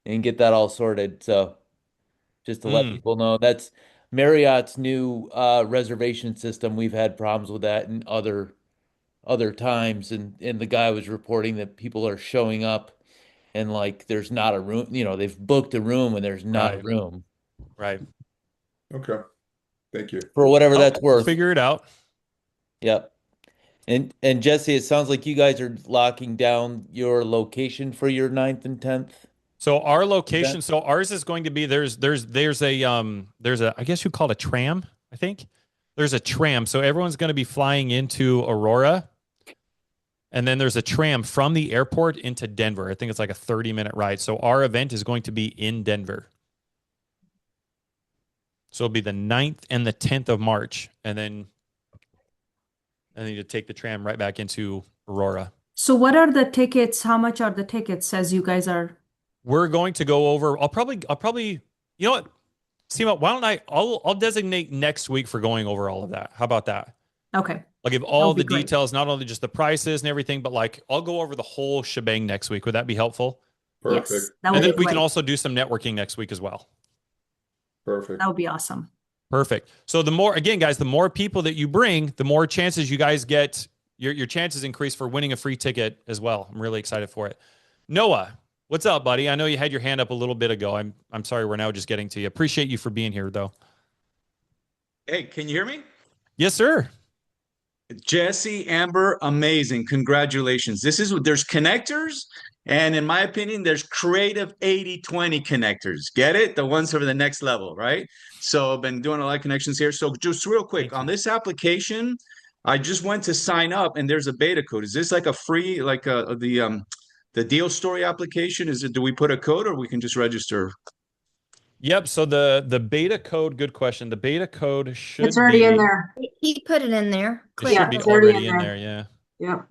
and get that all sorted. So just to let people know, that's Marriott's new reservation system. We've had problems with that in other times, and the guy was reporting that people are showing up and like there's not a room, they've booked a room and there's not a Right. room Right. Okay, thank you. for whatever Oh, that's we'll worth. figure it out. Yep. And Jesse, it sounds like you guys are locking down your location for your 9th and 10th. So our location, event. so ours is going to be there's a I guess you call it a tram, I think. There's a tram. So everyone's going to be flying into Aurora. And then there's a tram from the airport into Denver. I think it's like a 30-minute ride. So our event is going to be in Denver. So it'll be the 9th and the 10th of March. And then you take the tram right back into Aurora. So what are the tickets? How much are the tickets as you guys are? We're going to go over. I'll probably, you know what? Seema, why don't I'll designate next week for going over all of that. How about that? Okay. I'll give all That'll be the great. details, not only just the prices and everything, but like I'll go over the whole shebang next week. Would that be helpful? Perfect. Yes, that And would then be we can great. also do some networking next week as well. Perfect. That would be awesome. Perfect. So the more, again, guys, the more people that you bring, the more chances you guys get, your chances increase for winning a free ticket as well. I'm really excited for it. Noah, what's up, buddy? I know you had your hand up a little bit ago. I'm sorry, we're now just getting to you. Appreciate you for being here, though. Hey, can you hear me? Yes, sir. Jesse, Amber, amazing. Congratulations. There's connectors, and in my opinion, there's creative 80/20 connectors. Get it? The ones for the next level, right? So I've been doing a lot of connections here. So just real quick, on this application, I just went to sign up and there's a beta code. Is this like a free, like the deal story application? Do we put a code or we can just register? Yep. So the beta code, good question. The beta code should It's already be in there. He put it in there. It should Yeah, be it's already already in in there. there. Yeah. Yep.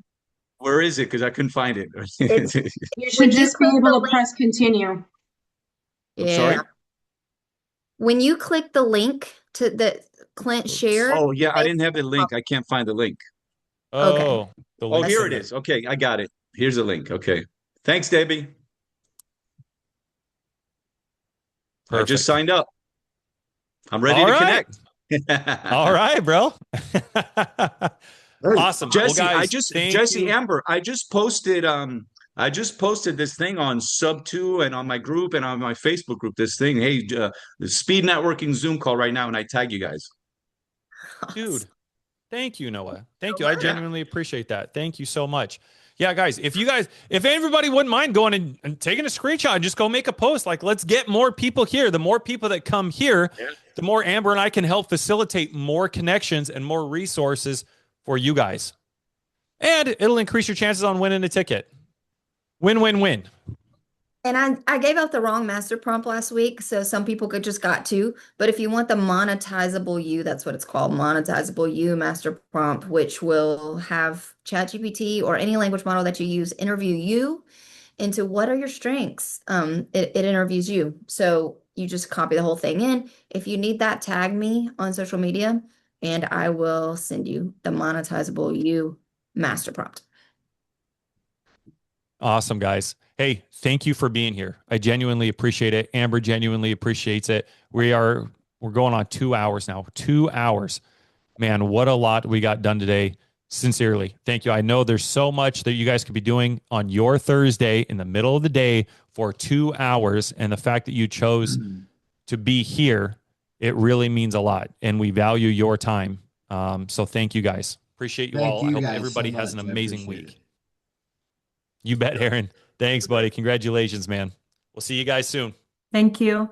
Where is it? Because I couldn't find it. It's You should when you just be click the able to link. press continue. I'm sorry? Yeah. When you click the link to that Clint shared. Oh, yeah, I didn't have the link. I can't find the link. Okay. Oh, the Oh, link's here in it there. is. Okay, I got it. Here's a link. Okay. Thanks, Debbie. I Perfect. just signed up. I'm ready All to right. connect. All right, bro. Awesome. Jesse, well, guys, thank Jesse you. Amber, I just posted this thing on Sub 2 and on my group and on my Facebook group, this thing. Hey, the speed networking Zoom call right now, and I tag you guys. Dude, Thank you, Noah. Thank you. I genuinely appreciate that. Thank you so much. Yeah, guys, if everybody wouldn't mind going and taking a screenshot and just go make a post, like, let's get more people here. The more people that come here, the more Amber and I can help facilitate more connections and more resources for you guys. And it'll increase your chances on winning a ticket. Win, win, win. And I gave out the wrong master prompt last week, so some people could just got to. But if you want the monetizable you, that's what it's called, monetizable you master prompt, which will have ChatGPT or any language model that you use interview you into what are your strengths. It interviews you. So you just copy the whole thing in. If you need that, tag me on social media, and I will send you the monetizable you master prompt. Awesome, guys. Hey, thank you for being here. I genuinely appreciate it. Amber genuinely appreciates it. We're going on 2 hours now. 2 hours. Man, what a lot we got done today. Sincerely, thank you. I know there's so much that you guys could be doing on your Thursday in the middle of the day for 2 hours. And the fact that you chose to be here, it really means a lot. And we value your time. So thank you guys. Appreciate you all. I hope everybody has an amazing week. You bet, Aaron. Thanks, buddy. Congratulations, man. We'll see you guys soon. Thank you.